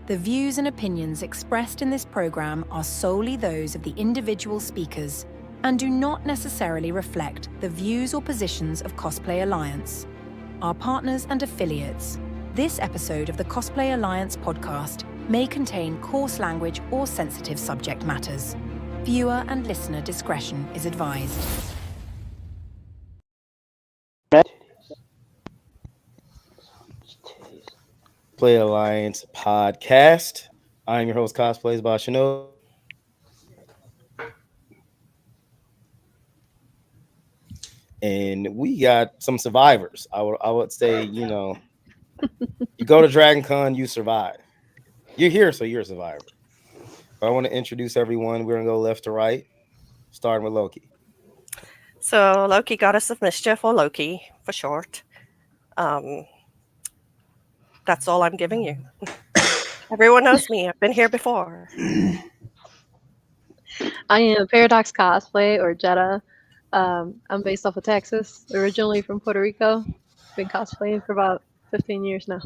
The views and opinions expressed in this program are solely those of the individual speakers and do not necessarily reflect the views or positions of Cosplay Alliance, our partners and affiliates. This episode of the Cosplay Alliance podcast may contain coarse language or sensitive subject matters. Viewer and listener discretion is advised. Cosplay Alliance podcast. I'm your host, Cosplays by Chanel. And we got some survivors. I would say, you know, you go to DragonCon, you survive. You're here, so you're a survivor. But I want to introduce everyone. We're going to go left to right, starting with Loki. So Loki, goddess of mischief, or Loki for short. That's all I'm giving you. Everyone knows me. I've been here before. I am Paradox Cosplay, or Jetta. I'm based off of Texas, originally from Puerto Rico. Been cosplaying for about 15 years now.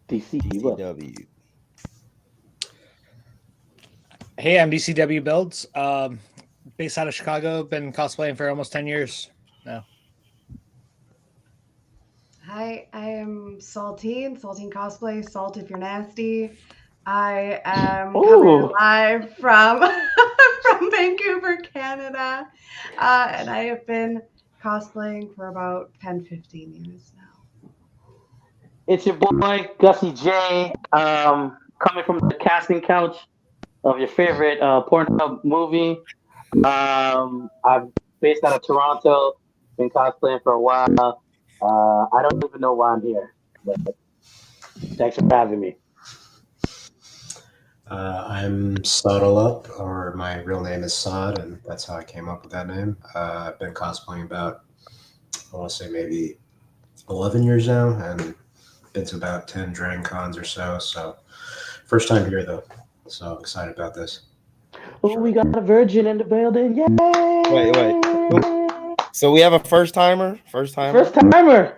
DCW. Hey, I'm DCW Builds. Based out of Chicago. Been cosplaying for almost 10 years now. Hi, I am Saltine Cosplay, Salt if you're nasty. I am coming live from from Vancouver, Canada. And I have been cosplaying for about 10-15 years now. It's your boy, Gussie J, coming from the casting couch of your favorite Pornhub movie. I'm based out of Toronto, been cosplaying for a while. I don't even know why I'm here, but thanks for having me. I'm Soddle Up, or my real name is Sod, and that's how I came up with that name. I've been cosplaying about, I want to say maybe 11 years now, and been to about 10 DragonCons or so. So first time here, though, so I'm excited about this. Oh, we got a virgin in the building. Yay! Wait. So we have a first timer. First timer.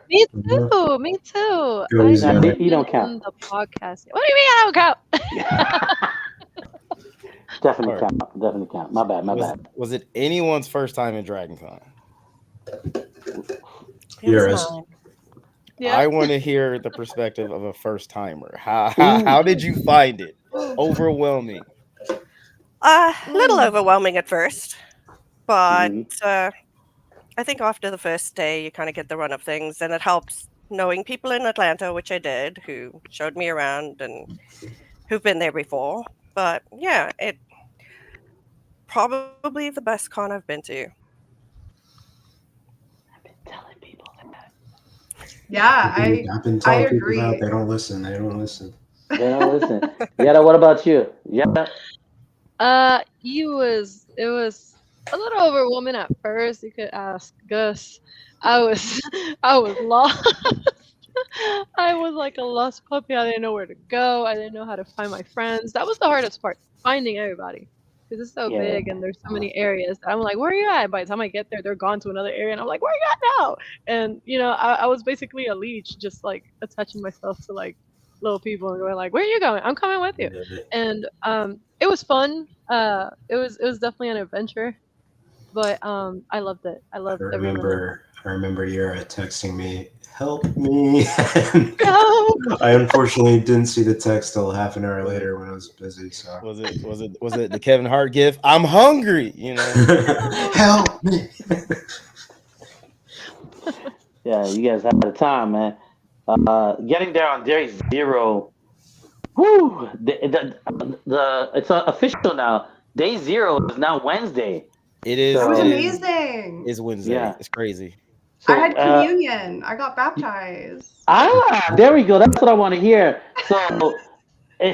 Me too. Me too. You don't count. The podcast. What do you mean I don't count? Definitely count. My bad. Was it anyone's first time in DragonCon? Yours. Yeah. I want to hear the perspective of a first timer. How did you find it? Overwhelming. A little overwhelming at first, but I think after the first day, you kind of get the run of things, and it helps knowing people in Atlanta, which I did, who showed me around and who've been there before. But yeah, it probably the best con I've been to. I've been telling people that. Yeah, I've been telling people agree. that they don't listen. They don't listen. Yetta, what about you? Yetta? It was a little overwhelming at first. You could ask Gus. I was lost. I was like a lost puppy. I didn't know where to go. I didn't know how to find my friends. That was the hardest part, finding everybody, because it's so big and there's so many areas. I'm like, where are you at? By the time I get there, they're gone to another area, and I'm like, where are you at now? And I was basically a leech, just like attaching myself to like little people and going like, where are you going? I'm coming with you. And it was fun. It was definitely an adventure, but I loved it. I remember Yara texting me, "Help me!" Help! I unfortunately didn't see the text till half an hour later when I was busy. So Was it the Kevin Hart gif? I'm hungry. Help me. Yeah, you guys had the time, man. Getting there on day 0. Woo! It's official now. Day 0 is now Wednesday. It is. It was amazing. It's Wednesday. Yeah. It's crazy. So, I had communion. I got baptized. There we go. That's what I want to hear. So,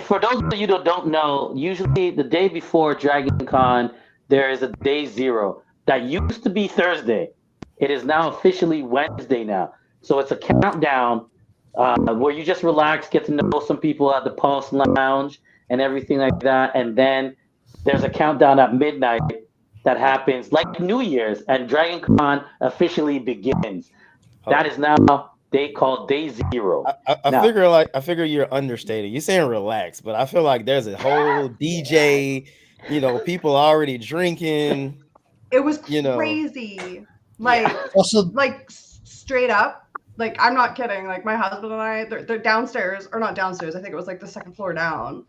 for those of you that don't know, usually the day before DragonCon, there is a day 0 that used to be Thursday. It is now officially Wednesday now. So it's a countdown where you just relax, get to know some people at the Pulse Lounge and everything like that. And then there's a countdown at midnight that happens like New Year's, and DragonCon officially begins. That is now called Day Zero. I figure you're understated. You're saying relax, but I feel like there's a whole DJ, people already drinking. It was You crazy. Like, Also, like straight up. Like, I'm not kidding. Like, my husband and I, they're downstairs, or not downstairs. I think it was like the second floor down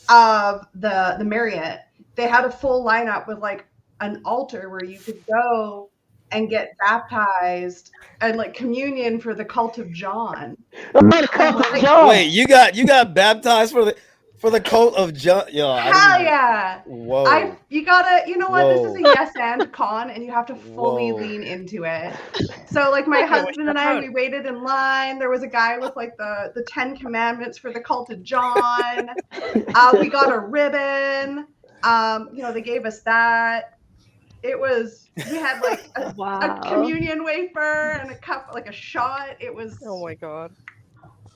of the Marriott. They had a full lineup with like an altar where you could go and get baptized and like communion for the cult of John. Wait, you got baptized for the cult of John? Yo, hell yeah! Whoa! You know what? This is a yes and con, and you have to fully lean into it. So, like, my husband and I, we waited in line. There was a guy with like the 10 Commandments for the cult of John. We got a ribbon. They gave us that. We had like a communion wafer and a cup, like a shot. It was, oh my god,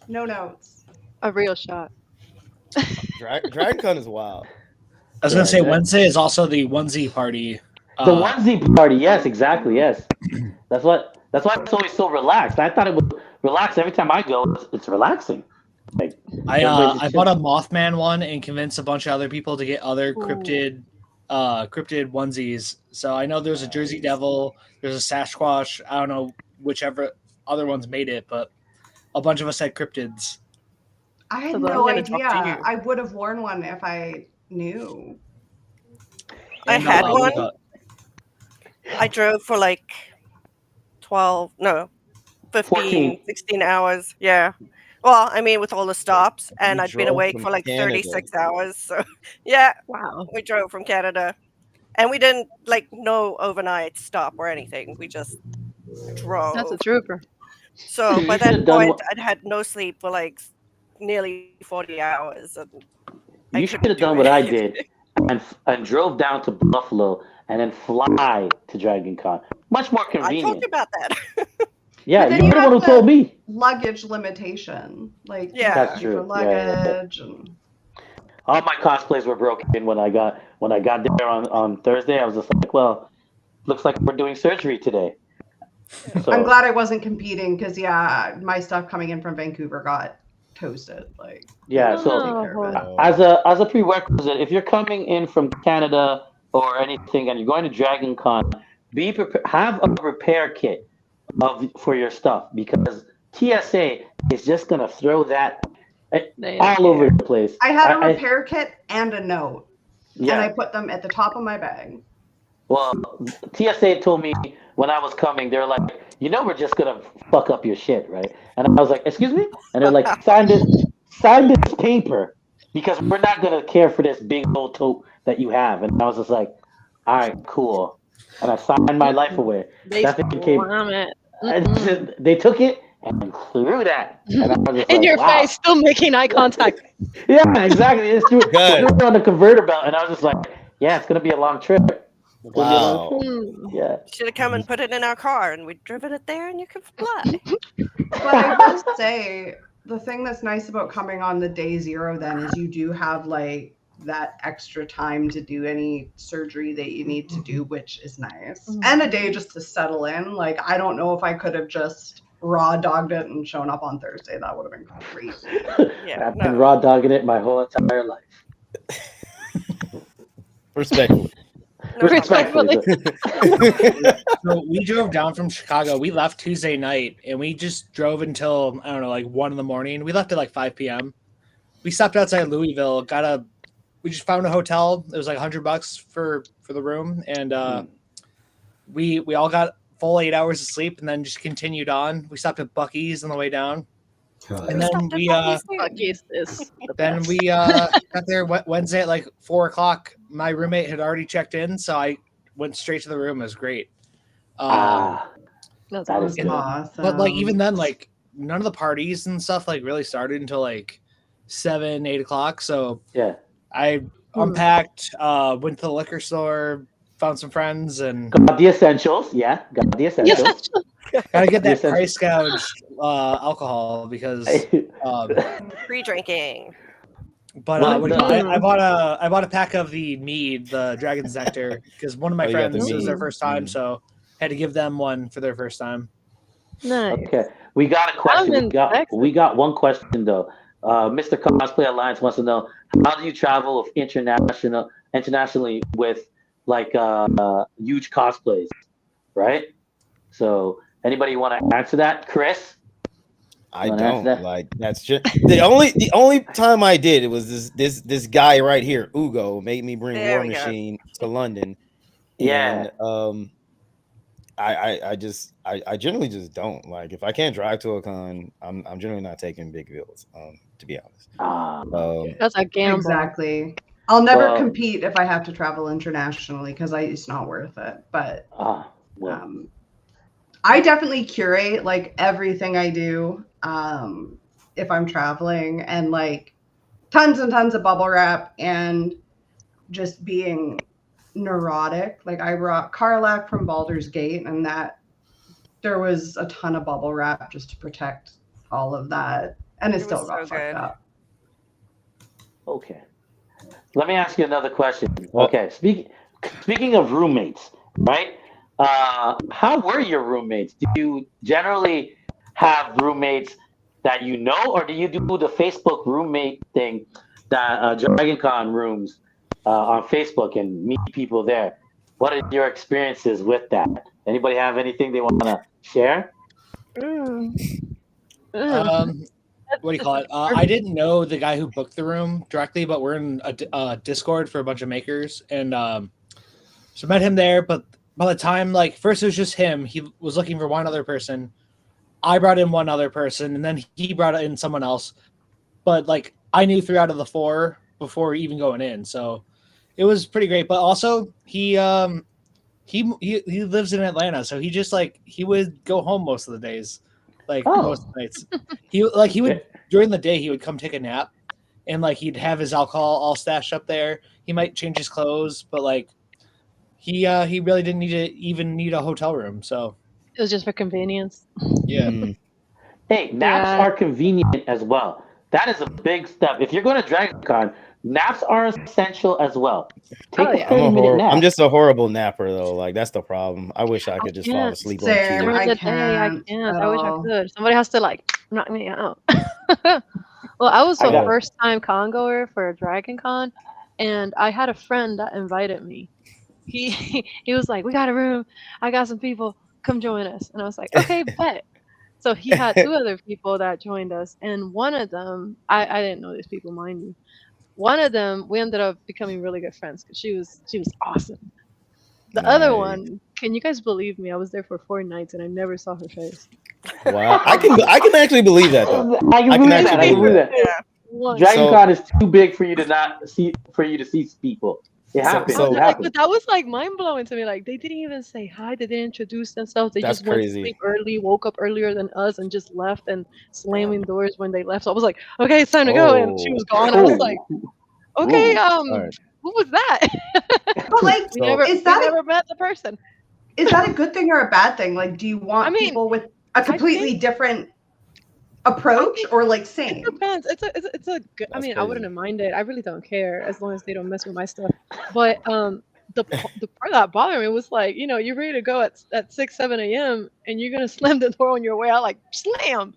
no notes. A real shot. DragonCon is wild. I was gonna say Wednesday is also the onesie party. The onesie party, yes, exactly, yes. That's why it's always so relaxed. I thought it would relax every time I go. It's relaxing. Like, I bought a Mothman one and convinced a bunch of other people to get other cryptid onesies. So I know there's a Jersey Devil, there's a Sasquatch. I don't know whichever other ones made it, but a bunch of us had cryptids. I had no idea. I would have worn one if I knew. I had one. I drove for like 15, 16 hours. Yeah. Well, I mean, with all the stops, and I'd been awake for like 36 hours. So, yeah. Wow. We drove from Canada. And we didn't, no overnight stop or anything. We just drove. That's a trooper. So, by that point, I'd had no sleep for nearly 40 hours. And you should have done what I did and drove down to Buffalo and then fly to DragonCon. Much more convenient. I told you about that. Yeah, you're the one who told me. Luggage limitation. That's true. For luggage and all my cosplays were broken when I got there on Thursday. I was just like, well, looks like we're doing surgery today. So, I'm glad I wasn't competing because my stuff coming in from Vancouver got toasted. So as a prerequisite, if you're coming in from Canada or anything and you're going to DragonCon, be prepared. Have a repair kit for your stuff, because TSA is just gonna throw that all over the place. I had a repair kit and a note, and I put them at the top of my bag. Well, TSA told me when I was coming, they're like, we're just gonna fuck up your shit, right? And I was like, excuse me? And they're like, sign this paper, because we're not gonna care for this big old tote that you have. And I was just like, all right, cool. And I signed my life away. They took it and threw that. And I was just in your face, still making eye contact. Yeah, exactly. It's true. It on the converter belt, and I was just like, yeah, it's gonna be a long trip. Wow. Yeah. Should have come and put it in our car, and we'd driven it there, and you could fly. But I will say, the thing that's nice about coming on the day zero then is you do have that extra time to do any surgery that you need to do, which is nice. And a day just to settle in. I don't know if I could have just raw dogged it and shown up on Thursday. That would have been crazy. I've been raw dogging it my whole entire life. Respectfully. Respectfully. So we drove down from Chicago. We left Tuesday night, and we just drove until, I don't know, 1 in. We left at 5 p.m. We stopped outside Louisville, we just found a hotel. It was $100 for the room, and we all got full 8 hours of sleep, and then just continued on. We stopped at Buc-ee's on the way down, and then we got there Wednesday at 4 o'clock. My roommate had already checked in, so I went straight to the room. It was great. That's awesome. But even then, none of the parties and stuff really started until 7, 8 o'clock. So yeah. I unpacked, went to the liquor store, found some friends, and got the essentials. Yeah, got the essentials. Gotta get that price gouged alcohol because Free drinking. But I bought a pack of the mead, the Dragon's Nectar, because one of my friends, it was their first time, so had to give them one for their first time. Nice. Okay. We got a question. I'm in Texas. We got one question though. Mr. Cosplay Alliance wants to know, how do you travel internationally with like huge cosplays, right? So anybody want to answer that, Chris? I don't like. That's just the only time I did it was this guy right here, Ugo, made me bring War Machine to London. Yeah. And I generally just don't like, if I can't drive to a con, I'm generally not taking big bills. To be honest. That's a gamble. Exactly. I'll never compete if I have to travel internationally because it's not worth it. But I definitely curate like everything I do if I'm traveling, and like tons and tons of bubble wrap, and just being neurotic. Like I brought Karlach from Baldur's Gate, and that there was a ton of bubble wrap just to protect all of that, and it still got fucked up. Okay. Let me ask you another question. Okay. Speaking of roommates, right? How were your roommates? Do you generally have roommates that you know, or do you do the Facebook roommate thing, that DragonCon rooms on Facebook and meet people there? What are your experiences with that? Anybody have anything they want to share? What do you call it? I didn't know the guy who booked the room directly, but we're in a Discord for a bunch of makers, and so met him there. But by the time, like, first it was just him. He was looking for one other person. I brought in one other person, and then he brought in someone else. But like, I knew 3 out of the 4 before even going in, so it was pretty great. But also, he lives in Atlanta, so he just like he would go home most of the days. Like most nights, he would during the day he would come take a nap, and like he'd have his alcohol all stashed up there. He might change his clothes, but like he really didn't need a hotel room. So it was just for convenience. Yeah. Hey, naps are convenient as well. That is a big step. If you're going to DragonCon, naps are essential as well. Take a 30-minute nap. I'm just a horrible napper though. Like that's the problem. I wish I could just fall asleep on cue. I can't. I wish I could. Somebody has to like knock me out. Well, I was a first-time con goer for DragonCon, and I had a friend that invited me. He was like, "We got a room. I got some people. Come join us." And I was like, "Okay, bet." So he had 2 other people that joined us, and one of them, I didn't know these people, mind you. One of them, we ended up becoming really good friends because she was awesome. The other one, can you guys believe me? I was there for 4 nights and I never saw her face. Wow, I can actually believe that though. I can believe that. Yeah. DragonCon is too big for you to see people. It happens. But that was like mind blowing to me. Like they didn't even say hi. They didn't introduce themselves. They just went to sleep early, woke up earlier than us, and just left and slamming doors when they left. So I was like, okay, it's time to go. And she was gone. I was like, okay, what was that? But like, we never met the person. Is that a good thing or a bad thing? Like, do you want people with a completely different approach or like same? It depends. It's a good. I mean, I wouldn't have minded. I really don't care as long as they don't mess with my stuff. But the part that bothered me was like, you know, you're ready to go at 6, 7 a.m. and you're gonna slam the door on your way out, like slam.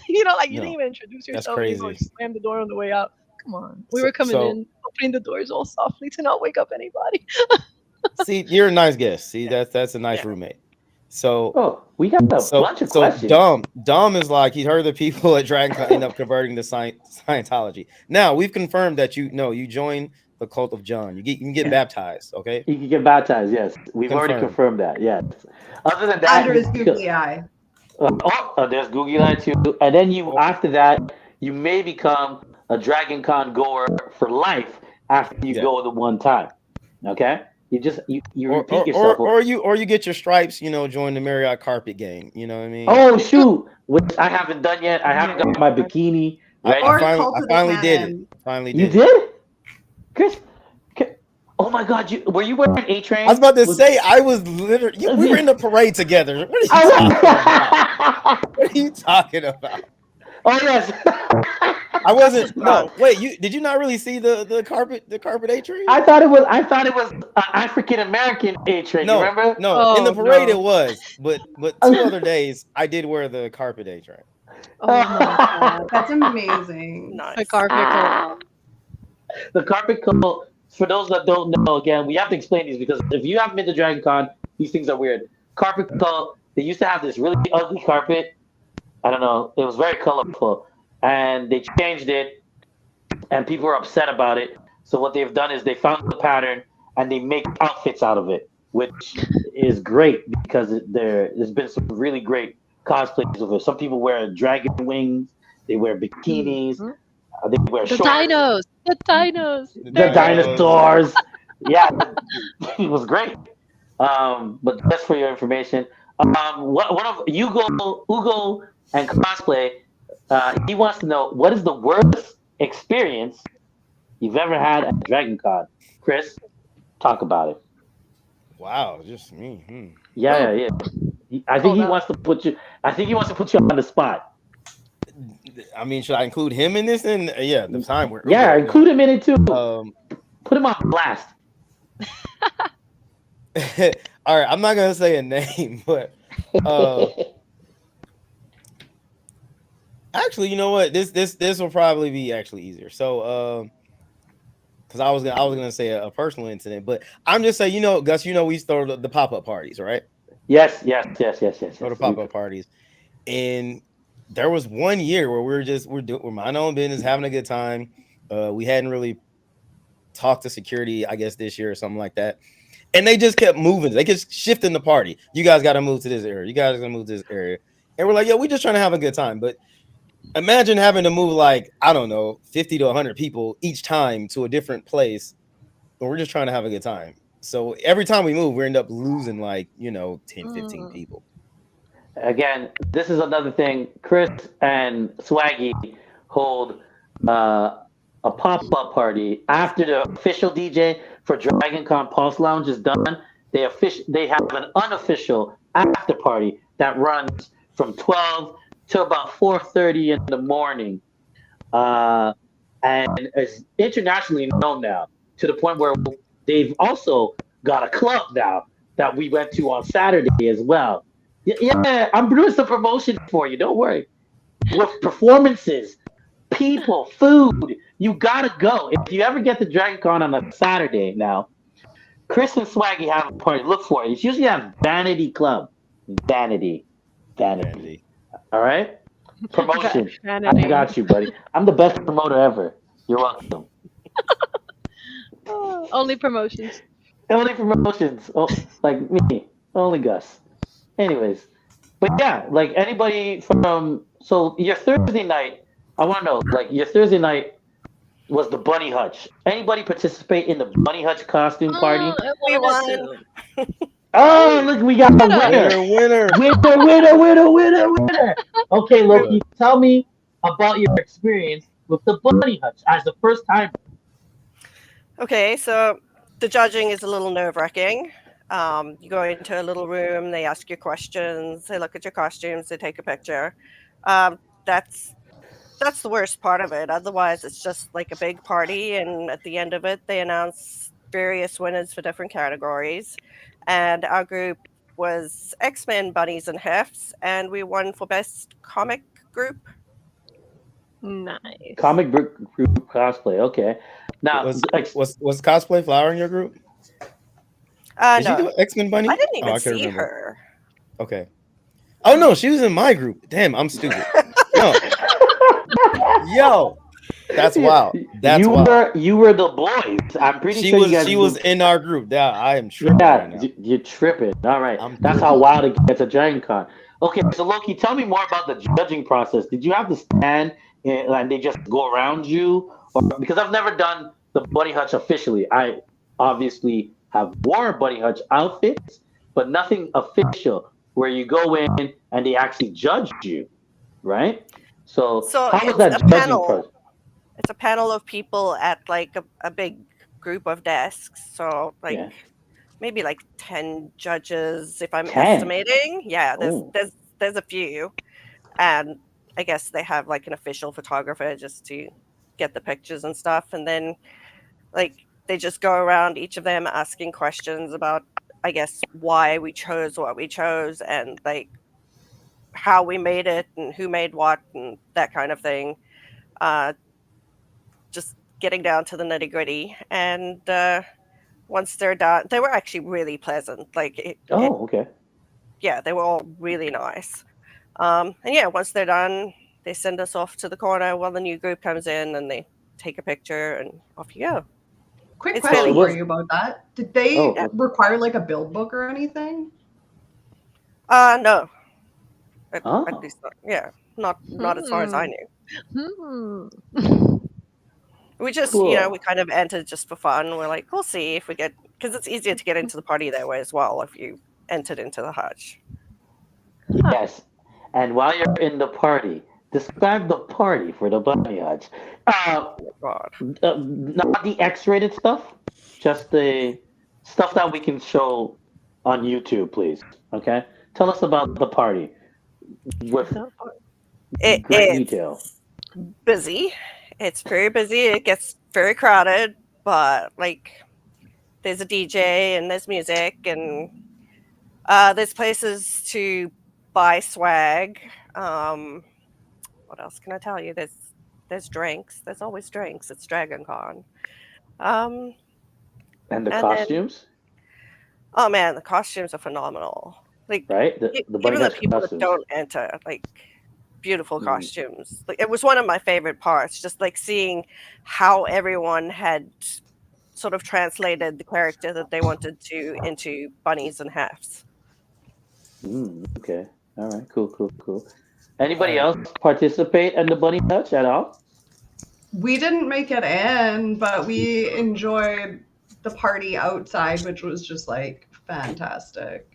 You know, like you didn't even introduce yourself. That's crazy. You slam the door on the way out. Come on, we were coming in, opening the doors all softly to not wake up anybody. See, you're a nice guest. See, that's a nice roommate. So we got a bunch of questions. Dom is like, he heard the people at DragonCon end up converting to Scientology. Now we've confirmed that you join the cult of John. You can get baptized. Okay, you can get baptized. Yes, we've already confirmed that. Yes. Other than that, under his googly eye. There's googly eye too. And then after that, you may become a DragonCon goer for life after you go the one time. Okay. You repeat yourself, or you get your stripes. You know, join the Marriott carpet gang. You know what I mean? Oh shoot, which I haven't done yet. I haven't got my bikini. Right? I finally did it. You did, Chris? Oh my God, were you wearing A-Train? I was about to say I was literally. We were in the parade together. What are you talking about? Oh yes. I wasn't. Wrong. No, wait. Did you not really see the carpet A train? I thought it was African American A train. You No, remember? no. In the Oh, parade no. it was, but 2 other days I did wear the carpet A train. Oh my god. That's amazing. Nice. The carpet cult. The carpet cult. For those that don't know, again, we have to explain these because if you haven't been to Dragon Con, these things are weird. Carpet cult. They used to have this really ugly carpet. I don't know. It was very colorful, and they changed it, and people were upset about it. So what they've done is they found the pattern and they make outfits out of it, which is great because there's been some really great cosplays of it. Some people wear dragon wings, they wear bikinis, they wear The shorts, dinos. The dinos. the dinosaurs. Yeah, it was great. But just for your information, one of Ugo and Cosplay, he wants to know what is the worst experience you've ever had at DragonCon. Chris, talk about it. Wow, just me. Yeah. I think he wants to put you. I think he wants to put you on the spot. I mean, should I include him in this? And yeah, the time where Include him in it too. Put him on blast. All right, I'm not gonna say a name, but actually, you know what? This will probably be actually easier. So, because I was gonna say a personal incident, but I'm just saying, Gus, we used to throw the pop-up parties, right? Yes. Throw the pop-up parties, and there was one year where we're minding our own business, having a good time. We hadn't really talked to security, I guess, this year or something like that. And they just kept moving. They kept shifting the party. You guys got to move to this area. You guys got to move to this area. And we're like, we're just trying to have a good time. But imagine having to move 50 to 100 people each time to a different place. And we're just trying to have a good time. So every time we move, we end up losing 10, 15 people. Again, this is another thing. Chris and Swaggy hold a pop-up party after the official DJ for DragonCon Pulse Lounge is done. They have an unofficial after party that runs from 12 to about 4:30 in the morning, and is internationally known now to the point where they've also got a club now that we went to on Saturday as well. Yeah, I'm doing some promotion for you. Don't worry. With performances, people, food, you gotta go. If you ever get to DragonCon on a Saturday now, Chris and Swaggy have a party. Look for it. It's usually at Vanity Club. Vanity. All right? Promotion. Vanity. I got you, buddy. I'm the best promoter ever. You're welcome. Only promotions. Only promotions. Oh, like me. Only Gus. Anyways. But yeah, anybody so your Thursday night, I want to know, your Thursday night was the Bunny Hutch. Anybody participate in the Bunny Hutch costume party? We won. Oh, look, we got a winner. Winner. Okay, Loki, tell me about your experience with the Bunny Hutch as the first time. Okay, so the judging is a little nerve-wracking. You go into a little room, they ask you questions, they look at your costumes, they take a picture. That's the worst part of it. Otherwise, it's just like a big party, and at the end of it, they announce various winners for different categories. And our group was X-Men Bunnies and Hefts, and we won for best comic group. Nice. Comic group cosplay. Okay. Now, was Cosplay Flower in your group? Did No, she do X-Men Bunny? I didn't even I can't see remember. her. Okay. Oh no, she was in my group. Damn, I'm stupid. No. Yo, that's wild. That's wild. You were the boys. I'm pretty She sure was. you guys She was in our group. Yeah, I am tripping right now. You're tripping. All right. I'm That's how wild it gets at DragonCon. Okay, so Loki, tell me more about the judging process. Did you have to stand and they just go around you? Or because I've never done the Bunny Hutch officially. I obviously have worn Bunny Hutch outfits, but nothing official where you go in and they actually judge you, right? So how was that judging process? It's a panel of people at a big group of desks. So maybe 10 judges, if I'm estimating. Yeah, there's a few, and I guess they have like an official photographer just to get the pictures and stuff, and then like they just go around each of them asking questions about, I guess, why we chose what we chose and like how we made it and who made what and that kind of thing. Just getting down to the nitty gritty. And once they're done, they were actually really pleasant. Like, Okay. Yeah, they were all really nice. And yeah, once they're done, they send us off to the corner while the new group comes in and they take a picture and off you go. Quick It's question really for you about that. Did they require like a build book or anything? No. Oh. At least not as far as I knew. We just, Cool. we kind of entered just for fun. We're like, we'll see if we get, because it's easier to get into the party that way as well if you entered into the hutch. Yes. And while you're in the party, describe the party for the bunny hutch. God. Not the X-rated stuff, just the stuff that we can show on YouTube, please. Okay? Tell us about the party with great detail. Busy. It's very busy. It gets very crowded, but like there's a DJ and there's music and there's places to buy swag. What else can I tell you? There's drinks. There's always drinks. It's DragonCon. And the costumes? Oh man, the costumes are phenomenal. Like, right? The even the people that don't enter, like, beautiful costumes. Like, it was one of my favorite parts, just like seeing how everyone had sort of translated the character that they wanted to into bunnies and hafts. Okay. All right. Cool. Anybody else participate in the bunny hutch at all? We didn't make it in, but we enjoyed the party outside, which was just like fantastic.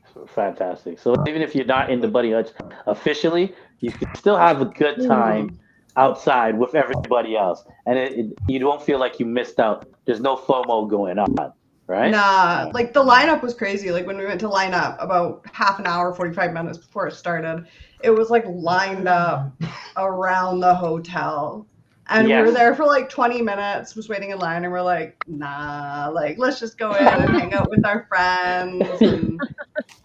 So even if you're not in the bunny hutch officially, you can still have a good time outside with everybody else, and you don't feel like you missed out. There's no FOMO going on, right? Nah, like the lineup was crazy. Like when we went to line up about half an hour, 45 minutes before it started, it was like lined up around the hotel. And we were there for like 20 minutes, was waiting in line, and we're like, nah, like let's just go in and hang out with our friends. And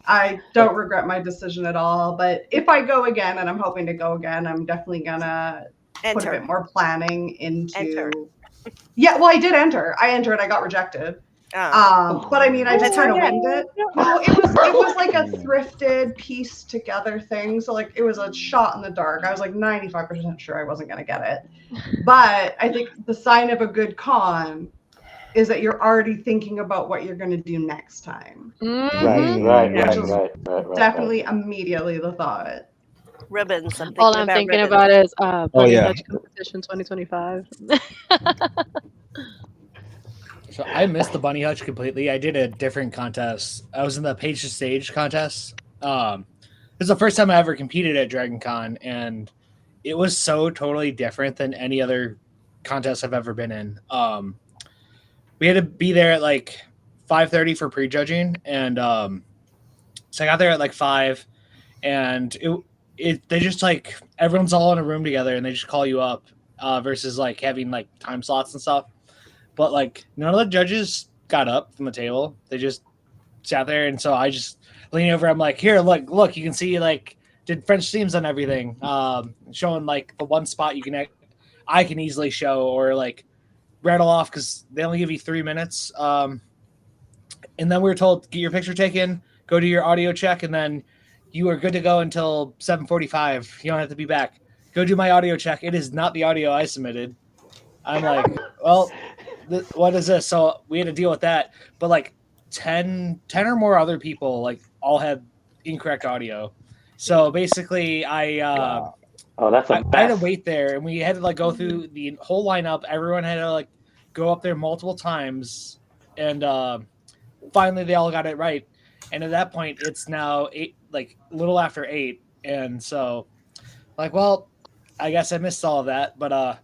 I don't regret my decision at all. But if I go again, and I'm hoping to go again, I'm definitely gonna put a bit more planning into. Yeah, well, I did enter. I entered. I got rejected. But I mean, I just kind of winged it. No, it was like a thrifted, pieced together thing. So like it was a shot in the dark. I was like 95% sure I wasn't gonna get it. But I think the sign of a good con is that you're already thinking about what you're gonna do next time. Right. Definitely immediately the thought. Ribbons. All I'm thinking about is Bunny Hutch Competition 2025. So I missed the bunny hutch completely. I did a different contest. I was in the Page to Stage contest. This is the first time I ever competed at DragonCon, and it was so totally different than any other contest I've ever been in. We had to be there at like 5:30 for prejudging, and so I got there at like 5, and they just like everyone's all in a room together, and they just call you up versus like having like time slots and stuff. But like none of the judges got up from the table. They just sat there, and so I just leaned over. I'm like, here, look, you can see like did French themes on everything, showing like the one spot I can easily show or like rattle off because they only give you 3 minutes. And then we were told get your picture taken, go do your audio check, and then you are good to go until 7:45. You don't have to be back. Go do my audio check. It is not the audio I submitted. I'm like, well. What is this? So we had to deal with that, but like 10 or more other people like all had incorrect audio. So basically I had to wait there, and we had to like go through the whole lineup. Everyone had to like go up there multiple times, and finally they all got it right. And at that point it's now 8, like a little after 8. And so like, well, I guess I missed all of that, but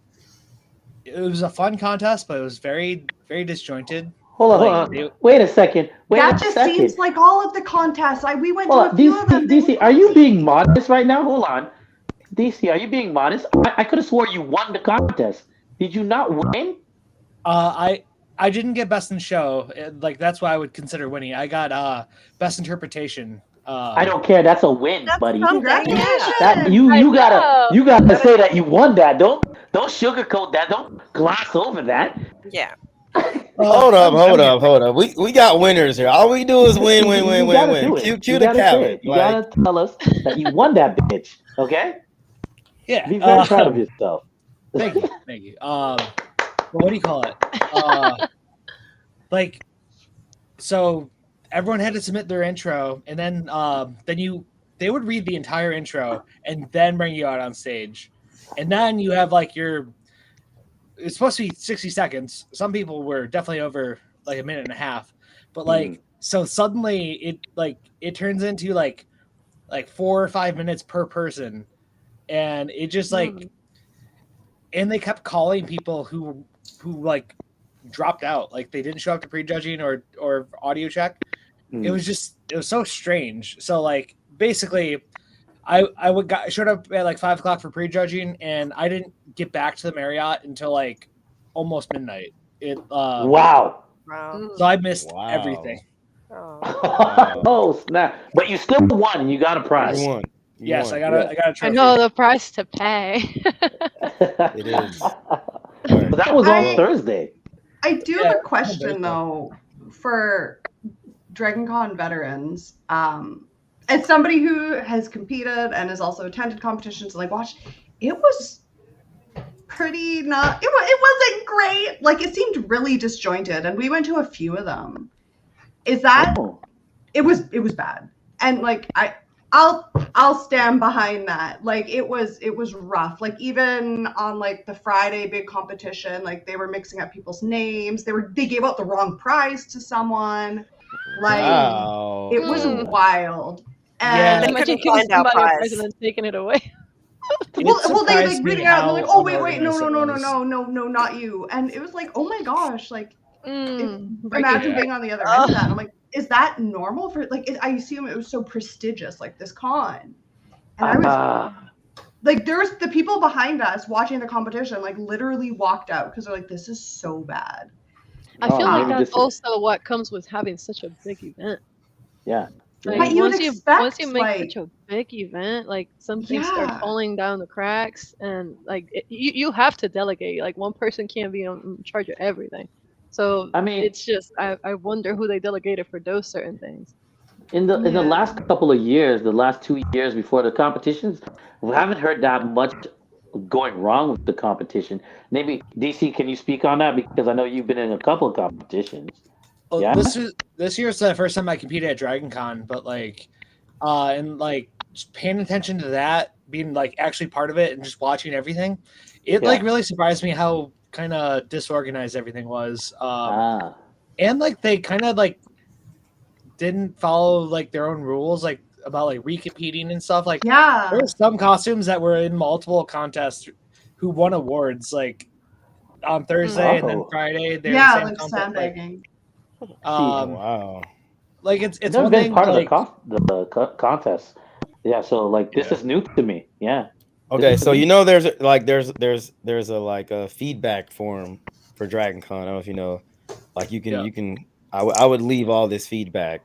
it was a fun contest, but it was very, very disjointed. Hold on. Wait a second. That just seems like all of the contests. We went to a few of them. DC, are you being modest right now? Hold on. DC, are you being modest? I could have swore you won the contest. Did you not win? I didn't get best in show. Like that's why I would consider winning. I got best interpretation. I don't care. That's a win, buddy. Congratulations! That you gotta say that you won that. Don't sugarcoat that. Don't gloss over that. Yeah. Hold up. We got winners here. All we do is win. Cue the cabin. You gotta tell us that you won that bitch. Okay? Yeah. Be very proud of yourself. Thank you. What do you call it? Like, so everyone had to submit their intro, and then they would read the entire intro and then bring you out on stage, and then you have like it's supposed to be 60 seconds. Some people were definitely over like a minute and a half, but like so suddenly it turns into like 4 or 5 minutes per person, and it just like and they kept calling people who like dropped out, like they didn't show up to prejudging or audio check. It was so strange. So like basically I showed up at like 5 o'clock for prejudging, and I didn't get back to the Marriott until like almost midnight. Wow. So I missed everything. Oh snap! But you still won, and you got a prize. You won. Yes, I got a trophy. I know the price to pay. It is. But that was on Thursday. I do have a question though for DragonCon veterans. As somebody who has competed and has also attended competitions and like watched, it was pretty not. It wasn't great. Like it seemed really disjointed, and we went to a few of them. Is that? It was bad, and like I'll stand behind that. Like it was rough. Like even on like the Friday big competition, like they were mixing up people's names. They gave out the wrong prize to someone. Like it was wild. And imagine giving somebody a prize and then taking it away. well, they like reading out. And they're like, oh wait, no, not you. And it was like, oh my gosh, like imagine being on the other end of that. I'm like, is that normal for like? I assume it was so prestigious, like this con, and I was like, there's the people behind us watching the competition, like literally walked out because they're like, this is so bad. I feel like that's also what comes with having such a big event. Yeah. Like, but once you make such a big event, like some things start falling down the cracks, and like you have to delegate. Like one person can't be in charge of everything. So I mean, it's just I wonder who they delegated for those certain things. In the last couple of years, the last 2 years before the competitions, we haven't heard that much going wrong with the competition. Maybe DC, can you speak on that, because I know you've been in a couple of competitions. Well, yeah. This year's the first time I competed at DragonCon, but like, and like just paying attention to that, being like actually part of it and just watching everything, it like really surprised me how kind of disorganized everything was. And like they kind of like didn't follow like their own rules, like about like recompeting and stuff. Like there were some costumes that were in multiple contests who won awards like on Thursday and then Friday. They're the same like contest, sandbagging. Wow. Like it's one thing part like, of the contest. Yeah, so like this is new to me. Yeah. Okay, so you know there's a like a feedback form for DragonCon. I don't know if you know, like you can I would leave all this feedback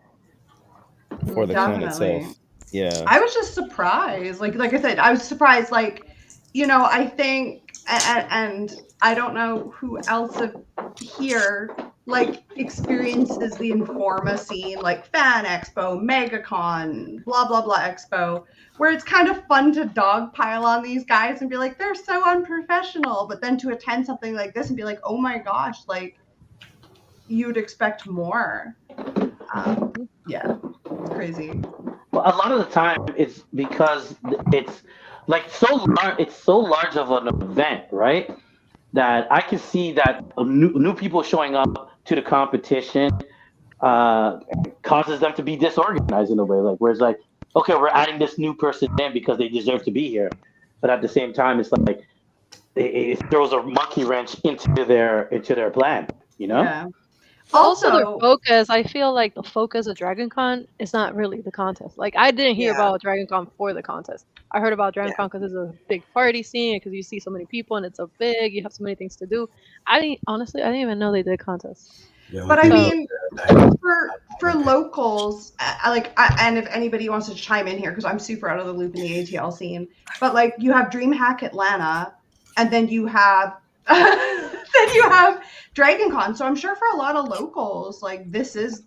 for the con itself. Yeah. I was just surprised. Like I said, I was surprised. Like, you know, I think, and I don't know who else here like experiences the Informa scene, like Fan Expo, MegaCon, blah blah blah Expo, where it's kind of fun to dogpile on these guys and be like, they're so unprofessional, but then to attend something like this and be like, oh my gosh, like you'd expect more. Yeah, it's crazy. Well, a lot of the time it's because it's like so large of an event, right? That I can see that new people showing up to the competition causes them to be disorganized in a way. Like, where it's like, okay, we're adding this new person in because they deserve to be here, but at the same time, it's like it throws a monkey wrench into their plan. You know? Yeah. Also, their Also, focus, I feel like the focus of DragonCon is not really the contest. Like, I didn't hear Yeah. about DragonCon for the contest. I heard about DragonCon because it's a big party scene, because you see so many people and it's so big, you have so many things to do. I didn't even know they did contests. The only but I people mean, that- for locals, and if anybody wants to chime in here, because I'm super out of the loop in the ATL scene, but like you have DreamHack Atlanta, and then you have DragonCon. So I'm sure for a lot of locals, like this is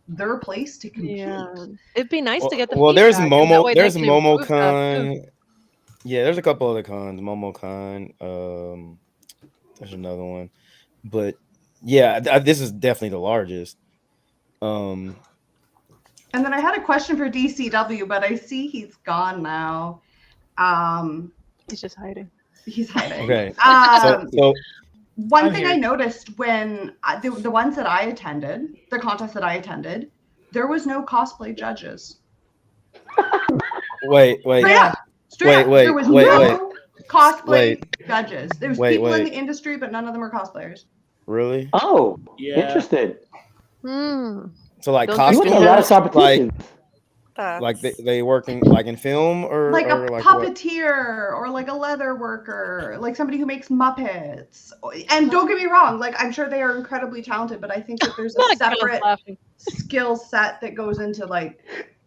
their place to compete. Yeah, it'd be nice to get the Well, there's feedback, and that way they there's can improve stuff, too. MomoCon. Yeah, there's a couple other cons. MomoCon. There's another one, but yeah, this is definitely the largest. And then I had a question for DCW, but I see he's gone now. He's just hiding. He's hiding. Okay. So one thing I noticed when the ones that I attended, the contest that I attended, there was no cosplay judges. wait. Yeah, straight up, wait, there was wait, no cosplay wait. judges. There's Wait, people in wait. the industry, but none of them are cosplayers. Really? Oh, Yeah. interesting. So like Don't You went to a lot of costumes, competitions. like they working like in film or Like a like what? puppeteer or like a leather worker, like somebody who makes Muppets. And don't get me wrong, like I'm sure they are incredibly talented, but I think that there's a separate skill set that goes into like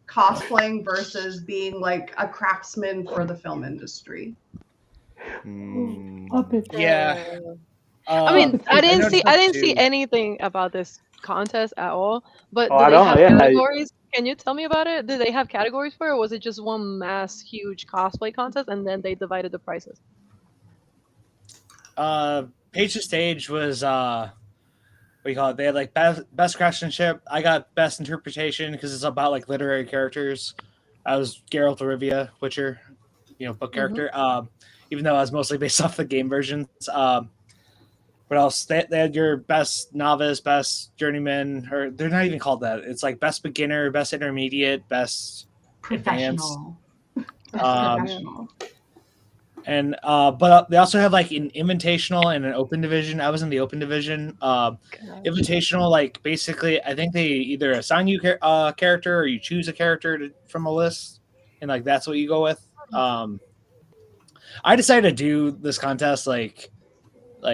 cosplaying versus being like a craftsman for the film industry. Yeah. I mean, I didn't noticed see that too. anything about this contest at all. But Oh, do I they don't, have yeah. categories? Can you tell me about it? Did they have categories for it, or was it just one mass huge cosplay contest and then they divided the prizes? Page to Stage was what do you call it? They had like best craftsmanship. I got best interpretation because it's about like literary characters. I was Geralt of Rivia, Witcher, book character. Even though I was mostly based off the game versions. What else? They had your best novice, best journeyman, or they're not even called that. It's like best beginner, best intermediate, best advanced. Professional. And but they also have like an invitational and an open division. I was in the open division. Invitational, like basically, I think they either assign you a character or you choose a character from a list, and like that's what you go with. I decided to do this contest like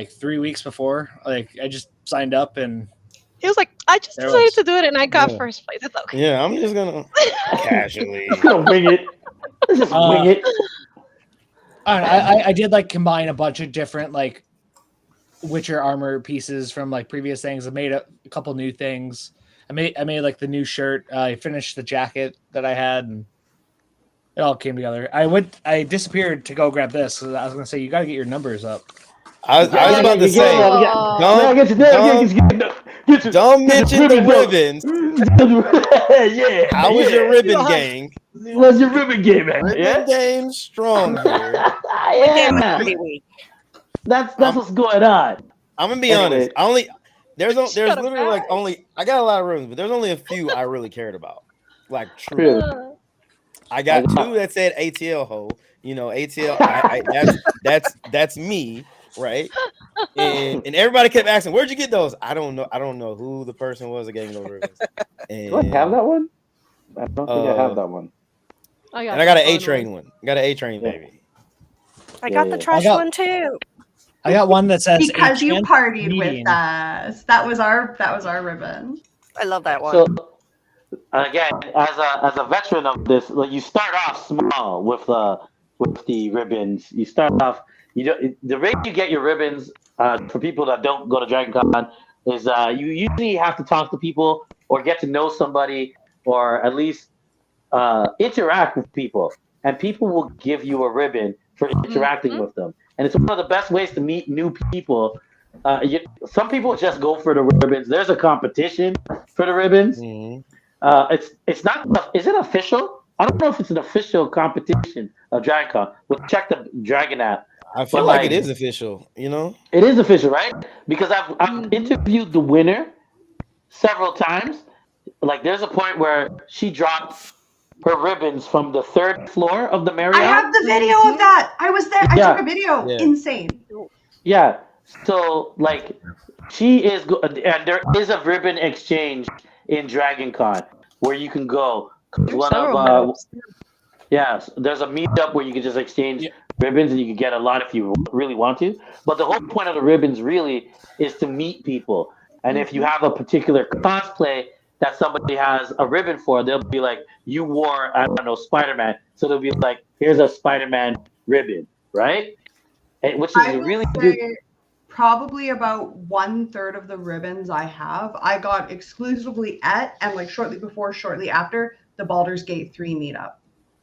3 weeks before. Like I just signed up and he was like, I just decided to do it and I got first place. It's okay. Yeah, I'm just gonna casually wing it. Just wing it. I did like combine a bunch of different like Witcher armor pieces from like previous things. I made a couple new things. I made like the new shirt. I finished the jacket that I had, and it all came together. I disappeared to go grab this. So I was gonna say you got to get your numbers up. I was about to say, don't mention the ribbons. Yeah. How was your ribbon gang? What's your ribbon game, man? Ribbon game strong here. Yeah. That's what's going on. I'm gonna be honest. There's literally like I got a lot of ribbons, but there's only a few I really cared about. Like true. I got two that said ATL ho. ATL. That's me. Right, and everybody kept asking, "Where'd you get those?" I don't know who the person was that gave me those ribbons. Do I have that one? I don't think I have that one. I got an A-Train one. I got an A-Train baby. I got the trash one too. I got one that says because you partied with us. That was our ribbon. I love that one. So again, as a veteran of this, like you start off small with the ribbons. You start off. The way you get your ribbons for people that don't go to DragonCon is you usually have to talk to people or get to know somebody or at least interact with people, and people will give you a ribbon for interacting with them. And it's one of the best ways to meet new people. Some people just go for the ribbons. There's a competition for the ribbons. It's not. Is it official? I don't know if it's an official competition of DragonCon. We'll check the Dragon app. I feel like it is official, It is official, right? Because I've interviewed the winner several times. Like there's a point where she dropped her ribbons from the 3rd floor of the Marriott. I have the video of that. I was there. I took a video. Yeah. Insane. Yeah. So like, she is, and there is a ribbon exchange in DragonCon where you can go. 'Cause There's one of several meetups. yeah, there's a meetup where you can just exchange ribbons, and you can get a lot if you really want to. But the whole point of the ribbons really is to meet people. And if you have a particular cosplay that somebody has a ribbon for, they'll be like, you wore, I don't know, Spider-Man. So they'll be like, here's a Spider-Man ribbon, right? And, which is I will really say good. probably about 1/3 of the ribbons I have, I got exclusively at and like shortly before, shortly after the Baldur's Gate 3 meetup.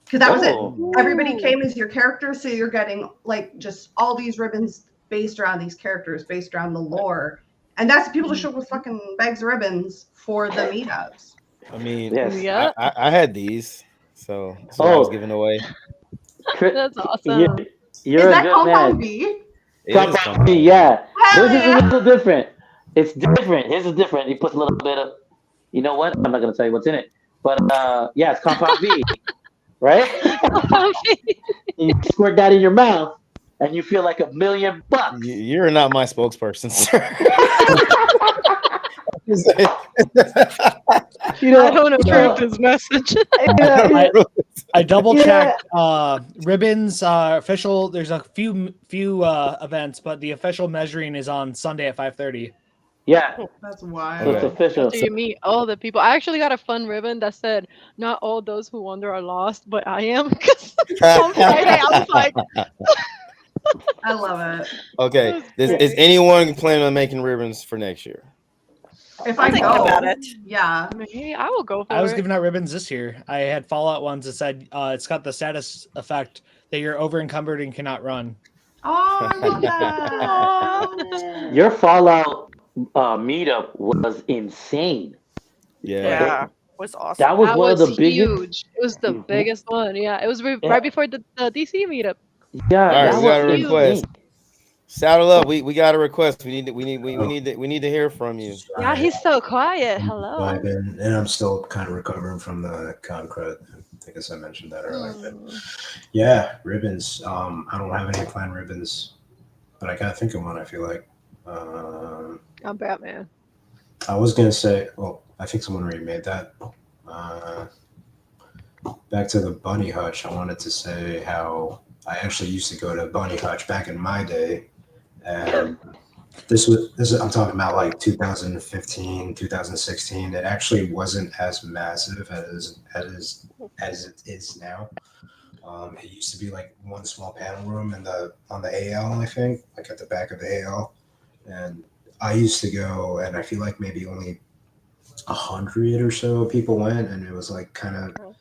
Because that was Oh. it. Everybody came as your character, so you're getting like just all these ribbons based around these characters, based around the lore. And that's people to show up with fucking bags of ribbons for the meetups. I mean, Yes. Yeah, I had these, so that's what I was giving away. that's awesome. You're Is a that good Compound man. B? It is Compound coming. B, yeah. Hell This is yeah. a little different. It's different. His is different. He puts a little bit of, you know what? I'm not gonna tell you what's in it, but yeah, it's Compound B, right? You squirt that in your mouth, and you feel like $1,000,000. You're not my spokesperson, sir. You know, I don't approve this message. I double checked. Ribbons official. There's a few events, but the official measuring is on Sunday at 5:30. Yeah, That's so wild. it's official. After you meet all the people, I actually got a fun ribbon that said, "Not all those who wander are lost, but I am." 'Cause on Friday, I was like, I love it. Okay, is anyone planning on making ribbons for next year? If I'm I thinking go, about it. yeah. "Maybe I will go for I was it." giving out ribbons this year. I had Fallout ones that said it's got the status effect that you're over encumbered and cannot run. Oh, I love that. Your Fallout meetup was insane. Yeah, it was awesome. That was That one was of the biggest. huge. It was the Mhm. biggest one. Yeah, it was Yeah. right before the DC meetup. Yeah, All right, that we got a was request. insane. Saddle up. We got a request. We need to hear from you. Yeah, he's so quiet. Hello. And I'm still kind of recovering from the con crud. I guess I mentioned that earlier. But yeah, ribbons. I don't have any planned ribbons, but I gotta think of one. I feel like. I'm Batman. I was gonna say. Well, I think someone already made that. Back to the bunny hutch. I wanted to say how I actually used to go to bunny hutch back in my day, and this is I'm talking about like 2015, 2016. It actually wasn't as massive as it is now. It used to be like one small panel room on the AL, I think, like at the back of the AL. And I used to go, and I feel like maybe only 100 or so people went, and it was like kind of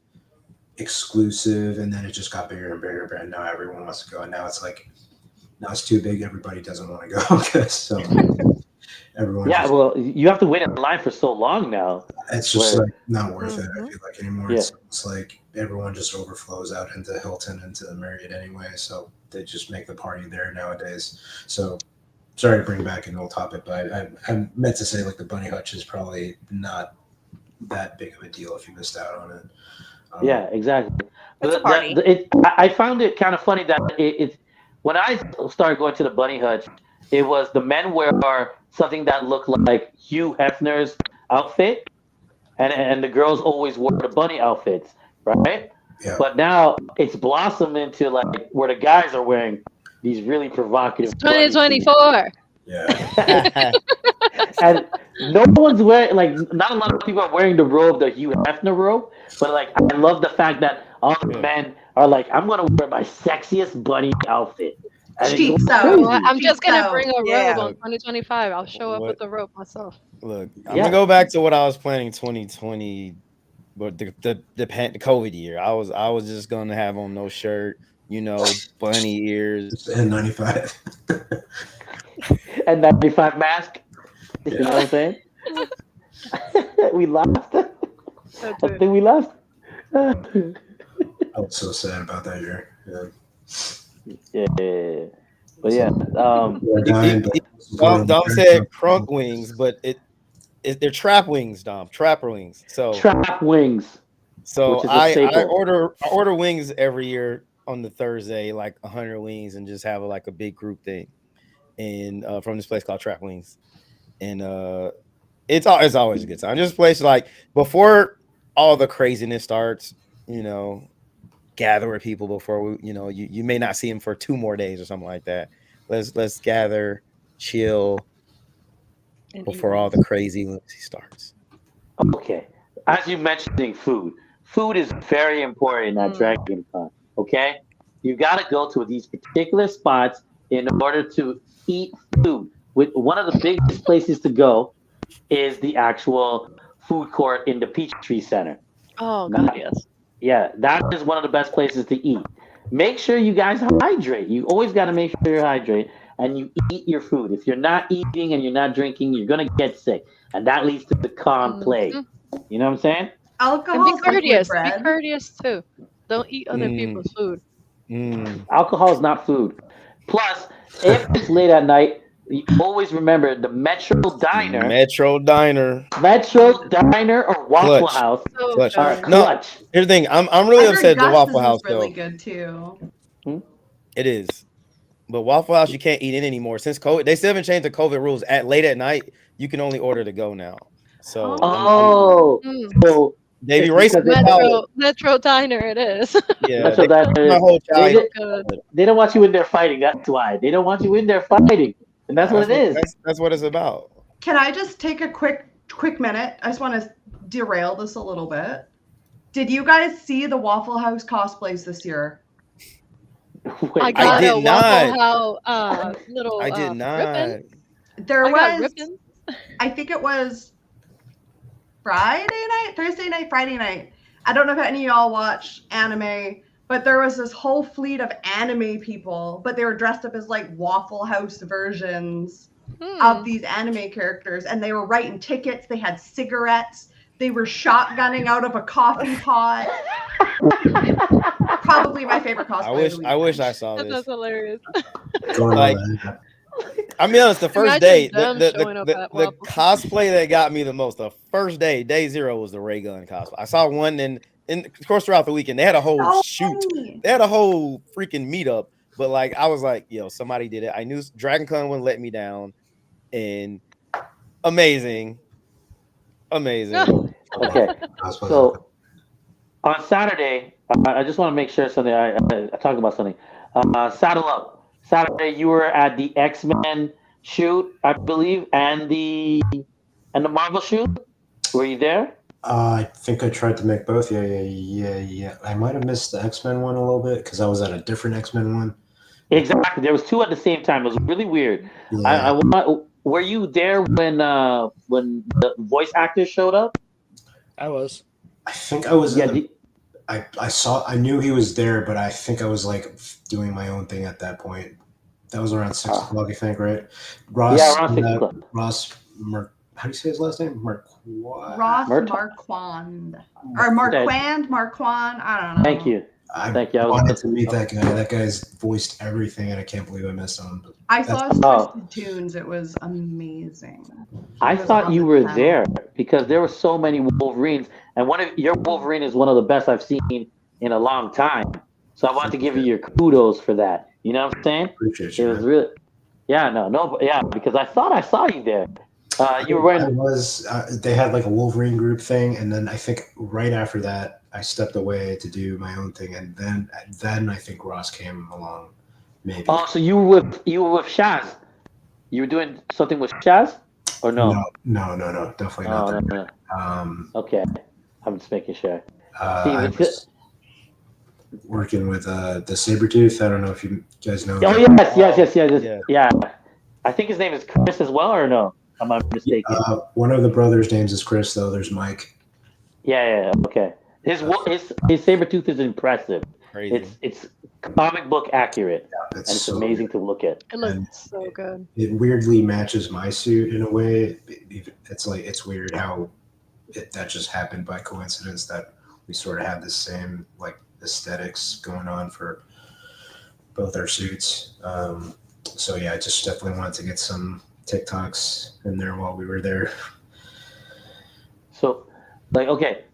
exclusive. And then it just got bigger and bigger, and now everyone wants to go. And now it's like, now it's too big. Everybody doesn't want to go. So everyone. Yeah, well, you have to wait in line for so long now. It's just like not worth it. Mhm. I feel like anymore. Yeah. It's like everyone just overflows out into Hilton, into the Marriott anyway. So they just make the party there nowadays. So sorry to bring back an old topic, but I meant to say like the bunny hutch is probably not that big of a deal if you missed out on it. Yeah, exactly. It's a party. I found it kind of funny that it's when I started going to the bunny hutch, it was the men wear something that looked like Hugh Hefner's outfit, and the girls always wore the bunny outfits, right? Yeah. But now it's blossomed into like where the guys are wearing these really provocative. bunny suits. 2024. Yeah. And no one's wearing, like, not a lot of people are wearing the robe, the Hugh Hefner robe, but like I love the fact that all the men are like, I'm gonna wear my sexiest bunny outfit. And it's Cheap crazy. so. I'm just gonna So, bring a robe yeah. on 2025. I'll show up with the robe myself. Look, I'm Yeah. gonna go back to what I was planning 2020, but the COVID year. I was just gonna have on no shirt, bunny ears. And 95. And 95 mask. You know what I'm saying? We laughed. That's I it. think we laughed. I was so sad about that year. Yeah. Yeah. But yeah. We're dying, but Dom said crunk wings, but they're trap wings, Dom. Trapper wings. Trap wings. So which is a I staple. order wings every year on the Thursday, like 100 wings, and just have like a big group thing. and from this place called Trap Wings, and it's always a good time. Just a place like before all the craziness starts, gather with people before you may not see them for 2 more days or something like that. Let's gather, chill before all the crazy lunacy starts. Okay. As you mentioning food is very important at DragonCon. Okay, you got to go to these particular spots in order to eat food. With one of the biggest places to go is the actual food court in the Peachtree Center. Oh God, yes. Yeah, that is one of the best places to eat. Make sure you guys hydrate. You always got to make sure you hydrate and you eat your food. If you're not eating and you're not drinking, you're gonna get sick, and that leads to the con plague. You know what I'm saying? Alcohol. And be courteous. Be courteous too. Don't eat other people's food. Alcohol is not food. Plus, if it's late at night, you always remember the Metro Diner or Waffle House. Clutch. Are No, clutch. here's the thing. I'm really upset at the Waffle House really though. good too. It is. But Waffle House, you can't eat in anymore since COVID. They still haven't changed the COVID rules. At late at night, you can only order to go now. So, so Davey Race Metro Diner, it is. Yeah, Metro Diner. My whole childhood. They don't want you in there fighting. That's why they don't want you in there fighting, and that's what it is. That's what it's about. Can I just take a quick minute? I just want to derail this a little bit. Did you guys see the Waffle House cosplays this year? I got a Waffle House little. I did not. Ribbon. There was. Ribbons. I think it was Thursday night, Friday night. I don't know if any of y'all watch anime, but there was this whole fleet of anime people, but they were dressed up as like Waffle House versions of these anime characters, and they were writing tickets. They had cigarettes. They were shotgunning out of a coffee pot. Probably my favorite cosplay. I wish I saw this. That's hilarious. I'm be honest, the first day, the cosplay that got me the most, the first day 0 was the Ray Gun cosplay. I saw one in of course throughout the weekend. They had a whole shoot. They had a whole freaking meetup. But like I was like, yo, somebody did it. I knew DragonCon wouldn't let me down. And amazing. Okay. So on Saturday, I just want to make sure something. I talked about something. Saddle Up. Saturday, you were at the X-Men shoot, I believe, and the Marvel shoot. Were you there? I think I tried to make both. Yeah. I might have missed the X-Men one a little bit because I was at a different X-Men one. Exactly. There was 2 at the same time. It was really weird. Yeah. Were you there when the voice actors showed up? I was. I think I was. I knew he was there, but I think I was like doing my own thing at that point. That was around 6 o'clock, I think, right? Ross. Yeah, around 6 o'clock. How do you say his last name? Ross Marquand. Or Marquand. I don't know. Thank you. I wanted to meet that guy. That guy's voiced everything, and I can't believe I missed him. I saw his Twisted Tunes. It was amazing. I thought you were there because there were so many Wolverines, and your Wolverine is one of the best I've seen in a long time. So I want to give you your kudos for that. You know what I'm saying? Appreciate you. It was really, because I thought I saw you there. You were wearing. They had like a Wolverine group thing, and then I think right after that, I stepped away to do my own thing, and then I think Ross came along. Maybe. Oh, so you were with Shaz? You were doing something with Shaz, or no? No, definitely not. No. Okay, I'm just making sure. I was working with the Sabretooth. I don't know if you guys know. Oh yes. Yeah. I think his name is Chris as well, or no? Am I mistaken? One of the brothers' names is Chris, though. There's Mike. Yeah. Okay. His Sabretooth is impressive. Crazy. It's comic book accurate, and it's so amazing to look at. It looks so good. It weirdly matches my suit in a way. It's weird how that just happened by coincidence that we sort of have the same like aesthetics going on for both our suits. So yeah, I just definitely wanted to get some TikToks in there while we were there. So,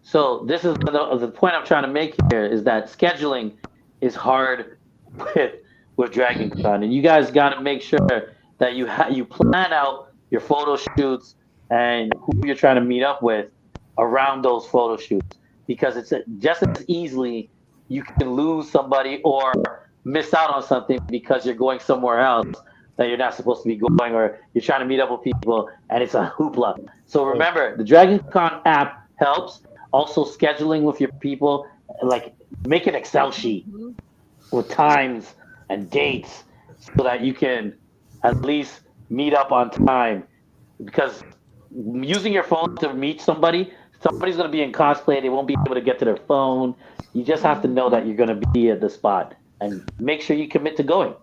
so this is the point I'm trying to make here is that scheduling is hard with DragonCon, and you guys got to make sure that you plan out your photo shoots and who you're trying to meet up with around those photo shoots, because it's just as easily you can lose somebody or miss out on something because you're going somewhere else that you're not supposed to be going, or you're trying to meet up with people and it's a hoopla. So remember, the DragonCon app helps. Also, scheduling with your people, like make an Excel sheet with times and dates so that you can at least meet up on time. Because using your phone to meet somebody's going to be in cosplay. They won't be able to get to their phone. You just have to know that you're going to be at the spot and make sure you commit to going.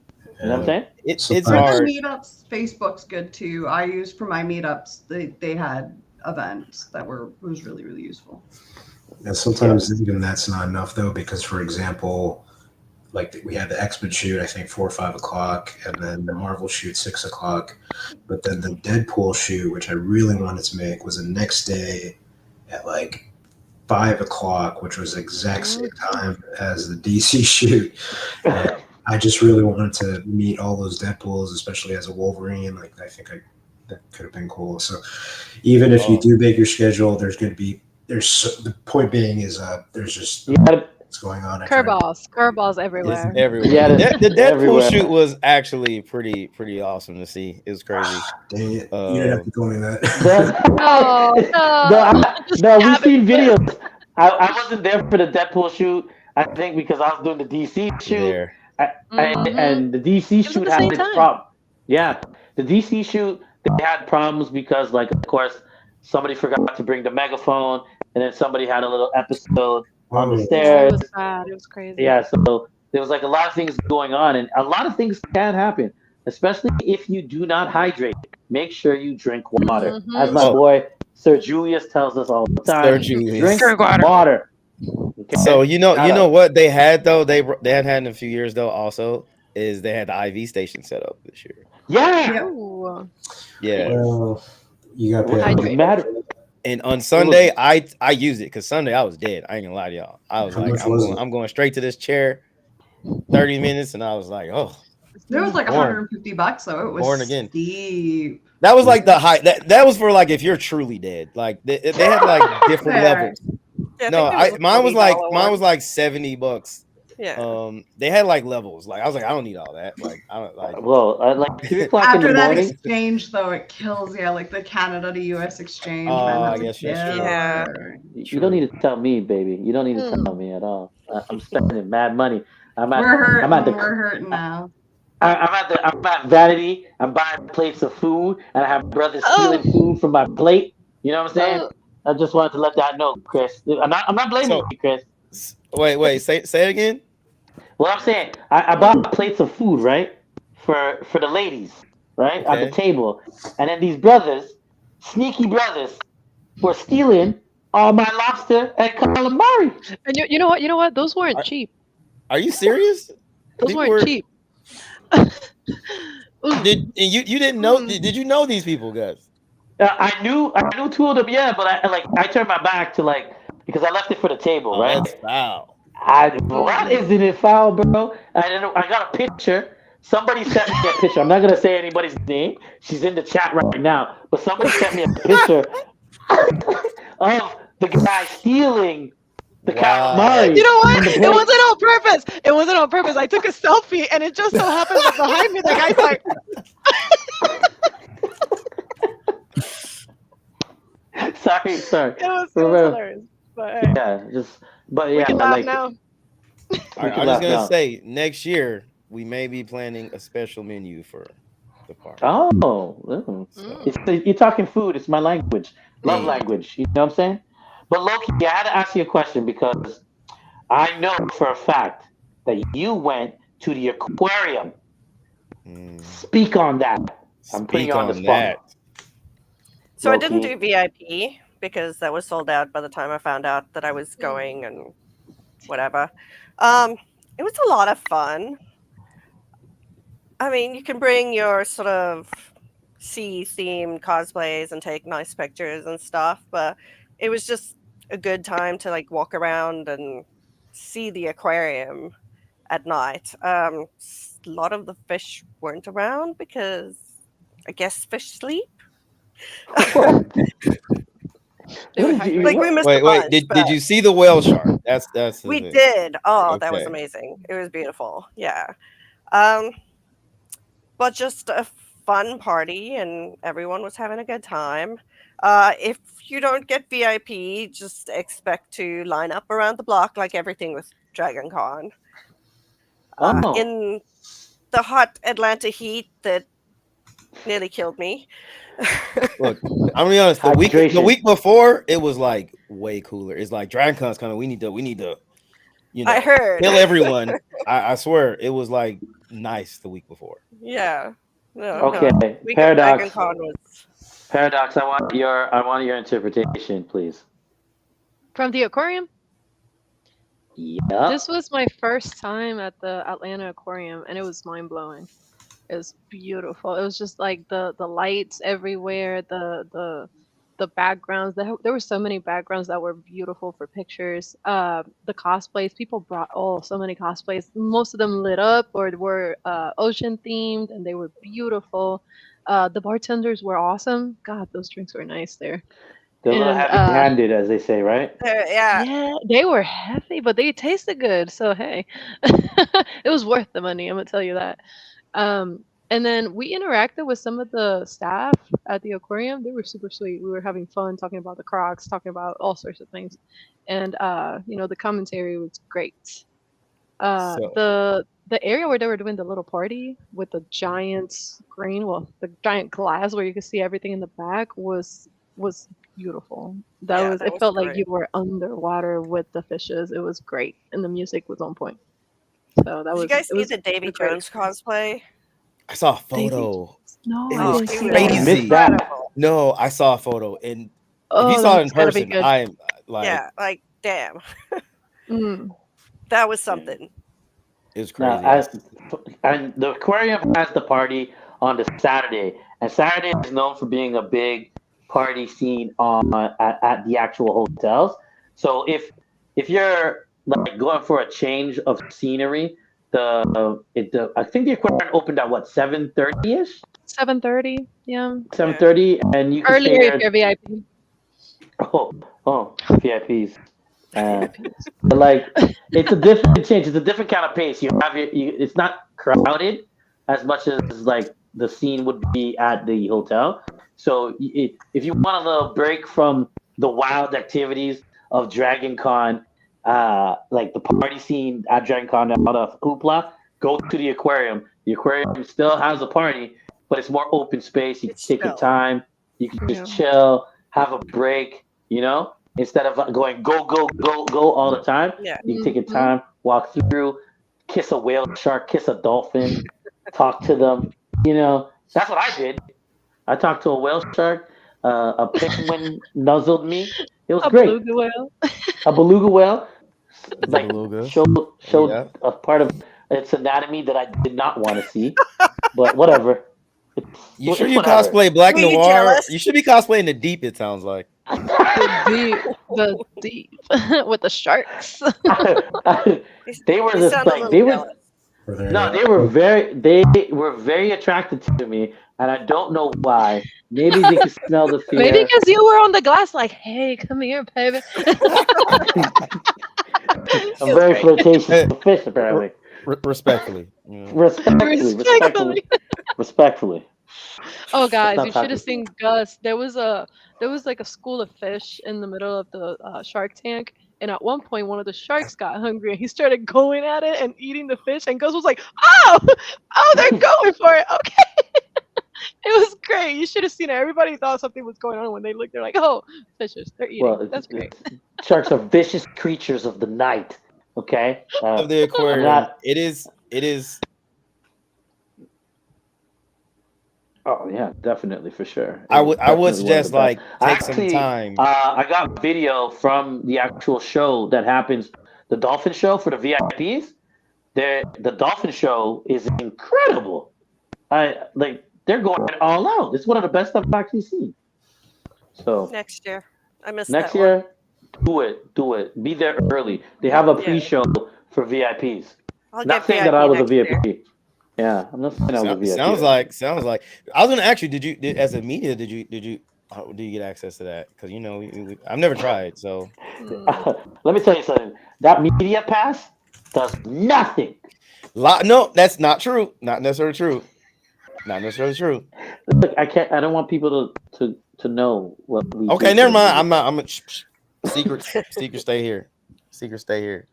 You know what I'm saying? It's For hard. the meetups, Facebook's good too. I used for my meetups. They had events that was really, really useful. And sometimes even that's not enough though, because for example, like we had the X-Men shoot, I think 4 or 5 o'clock, and then the Marvel shoot 6 o'clock. But then the Deadpool shoot, which I really wanted to make, was the next day at like 5 o'clock, which was the exact same time as the DC shoot. And I just really wanted to meet all those Deadpools, especially as a Wolverine. Like I think that could have been cool. So even if you do make your schedule, the point being is there's just what's going on. Curveballs everywhere. It's everywhere. Yeah, the Deadpool everywhere. shoot was actually pretty awesome to see. It was crazy. Dang it. You didn't have to tell me that. No, we've seen videos. I wasn't there for the Deadpool shoot, I think, because I was doing the DC shoot. And the DC shoot had its problem. Yeah, the DC shoot, they had problems because, like, of course, somebody forgot to bring the megaphone, and then somebody had a little episode on the stairs. It was bad. It was crazy. Yeah, so there was like a lot of things going on, and a lot of things can happen, especially if you do not hydrate. Make sure you drink water. As my boy Sir Julius tells us all the time. Sir Julius. Drink water. Okay? So you know what they had though, they had in a few years though also is they had the IV station set up this year. Yeah. Well, you got to matter. And on Sunday, I used it because Sunday I was dead. I ain't gonna lie to y'all. I was like, I'm going straight to this chair, 30 minutes, and I was like, oh. There was like $150 though. It was born again. Steep. That was like the high. That was for like if you're truly dead. Like they had like different levels. Yeah, mine was like $70. Yeah. They had like levels. Like I was like, I don't need all that. Like I don't like. Well, like 3 o'clock in the After that morning. exchange though, it kills. Yeah, like the Canada to US exchange. Oh, man, I guess that's true. Yeah. You don't need to tell me, baby. You don't need to tell me at all. I'm spending mad money. We're hurting now. I'm at Vanity. I'm buying plates of food, and I have brothers stealing food from my plate. You know what I'm saying? I just wanted to let that know, Chris. I'm not blaming you, Chris. Wait, say it again. Well, I'm saying I bought plates of food, right, for the ladies, right, at the table, and then these brothers, sneaky brothers, were stealing all my lobster and calamari. And you know what? Those weren't cheap. Are you serious? Those weren't cheap. You didn't know? Did you know these people, guys? I knew 2 of them, yeah, but I turned my back to because I left it for the table, right? That's foul. What isn't it foul, bro? I got a picture. Somebody sent me a picture. I'm not gonna say anybody's name. She's in the chat right now, but somebody sent me a picture of the guy stealing the calamari. You know what? It wasn't on purpose. It wasn't on purpose. I took a selfie, and it just so happened that behind me, the guy's like. Sorry. It was hilarious. But hey, we can laugh now. I'm just gonna say next year we may be planning a special menu for the party. You're talking food. It's my language, love language. You know what I'm saying? But Loki, I had to ask you a question because I know for a fact that you went to the aquarium. Speak on that. I'm putting you on the spot. So I didn't do VIP because that was sold out by the time I found out that I was going and whatever. It was a lot of fun. I mean, you can bring your sort of sea-themed cosplays and take nice pictures and stuff, but it was just a good time to walk around and see the aquarium at night. A lot of the fish weren't around because I guess fish sleep. They would What did you- Like what- we missed Wait, a wait. bunch, Did but you see the whale shark? That's the we thing. did. Oh, that was Okay. amazing. It was beautiful. Yeah. Um, but just a fun party, and everyone was having a good time. If you don't get VIP, just expect to line up around the block like everything with DragonCon. Oh, In the hot Atlanta heat that nearly killed me. Look, I'm gonna be honest. The Hydration. week before, it was like way cooler. It's like DragonCon's coming. We need to, I heard. kill everyone. I swear, it was like nice the week before. Yeah. No, okay. no. Week of Paradox. DragonCon was Paradox. I want your interpretation, please. From the aquarium. Yeah. This was my first time at the Atlanta Aquarium, and it was mind blowing. It was beautiful. It was just like the lights everywhere, the backgrounds. There were so many backgrounds that were beautiful for pictures. The cosplays, people brought so many cosplays. Most of them lit up or were ocean themed, and they were beautiful. The bartenders were awesome. God, those drinks were nice there. They're a little And, heavy-handed, as they say, right? yeah. Yeah, they were heavy, but they tasted good. So hey, it was worth the money. I'm gonna tell you that. And then we interacted with some of the staff at the aquarium. They were super sweet. We were having fun talking about the crocs, talking about all sorts of things, and the commentary was great. The area where they were doing the little party with the giant screen, well, the giant glass where you could see everything in the back was beautiful. Yeah, It that was felt like great. you were underwater with the fishes. It was great, and the music was on point. So that Did was. you guys it see was the Davy great. Jones cosplay? I saw a Davy photo. No, It I was didn't see he that. crazy. Missed that. incredible. No, I saw a photo, and if Oh, you saw it in that's gotta be person, good. I am like, Yeah, like damn, Mm. that was something. it was Now, crazy. and the aquarium has the party on the Saturday, and Saturday is known for being a big party scene at the actual hotels. So if you're like going for a change of scenery, I think the aquarium opened at what 7:30 ish, 7:30. Yeah. 7:30, and you can stay Earlier if there. you're VIP. Oh, VIPs. But like it's a different change. It's a different kind of pace. It's not crowded as much as like the scene would be at the hotel. So if you want a little break from the wild activities of DragonCon, like the party scene at DragonCon out of Hoopla, go to the aquarium. The aquarium still has a party, but it's more open space. You can It's take your chill. time. You can just chill, have a break. Instead of going go all the time, Yeah. you can take your time, walk through, kiss a whale shark, kiss a dolphin, talk to them. That's what I did. I talked to a whale shark. A penguin nuzzled me. It was A great. beluga whale. A beluga whale, like Beluga. showed Yeah. a part of its anatomy that I did not want to see. But whatever. You It's sure you whatever. cosplay Black Were you Noir? jealous? You should be cosplaying the Deep. It sounds like. The deep with the sharks. They were You just sound a like little they were. jealous. Were there No, any- they were very attracted to me, and I don't know why. Maybe they could smell the fear. Maybe because you were on the glass, like, "Hey, come here, baby." I'm very flirtatious with fish, apparently. Respectfully. Yeah. Respectfully. Oh, guys, Stop you should talking. have seen Gus. There was like a school of fish in the middle of the shark tank, and at one point, one of the sharks got hungry, and he started going at it and eating the fish. And Gus was like, "Oh, they're going for it." Okay, it was great. You should have seen it. Everybody thought something was going on when they looked. They're like, "Oh, fishes, they're eating." Well, That's great. Sharks are vicious creatures of the night. Okay. Of the aquarium, not- it is. Oh yeah, definitely for sure. I would Definitely one of suggest the best. like take Actually, some time. I got video from the actual show that happens, the dolphin show for the VIPs. The dolphin show is incredible. They're going all out. It's one of the best I've actually seen. So Next year. I missed next that year, do it. Be there early. They have a Yeah. pre-show for VIPs. I'll Not get saying that I was a next year. VIP. Yeah, I'm not saying I was a VIP. Sounds like. I was gonna ask you. As a media, did you get access to that? Because I've never tried. So Let me tell you something. That media pass does nothing. No, that's not true. Not necessarily true. Not necessarily true. Look, I don't want people to know what we. Okay, never mind. I'm not. I'm a secret. Secret stay here. Secret stay here.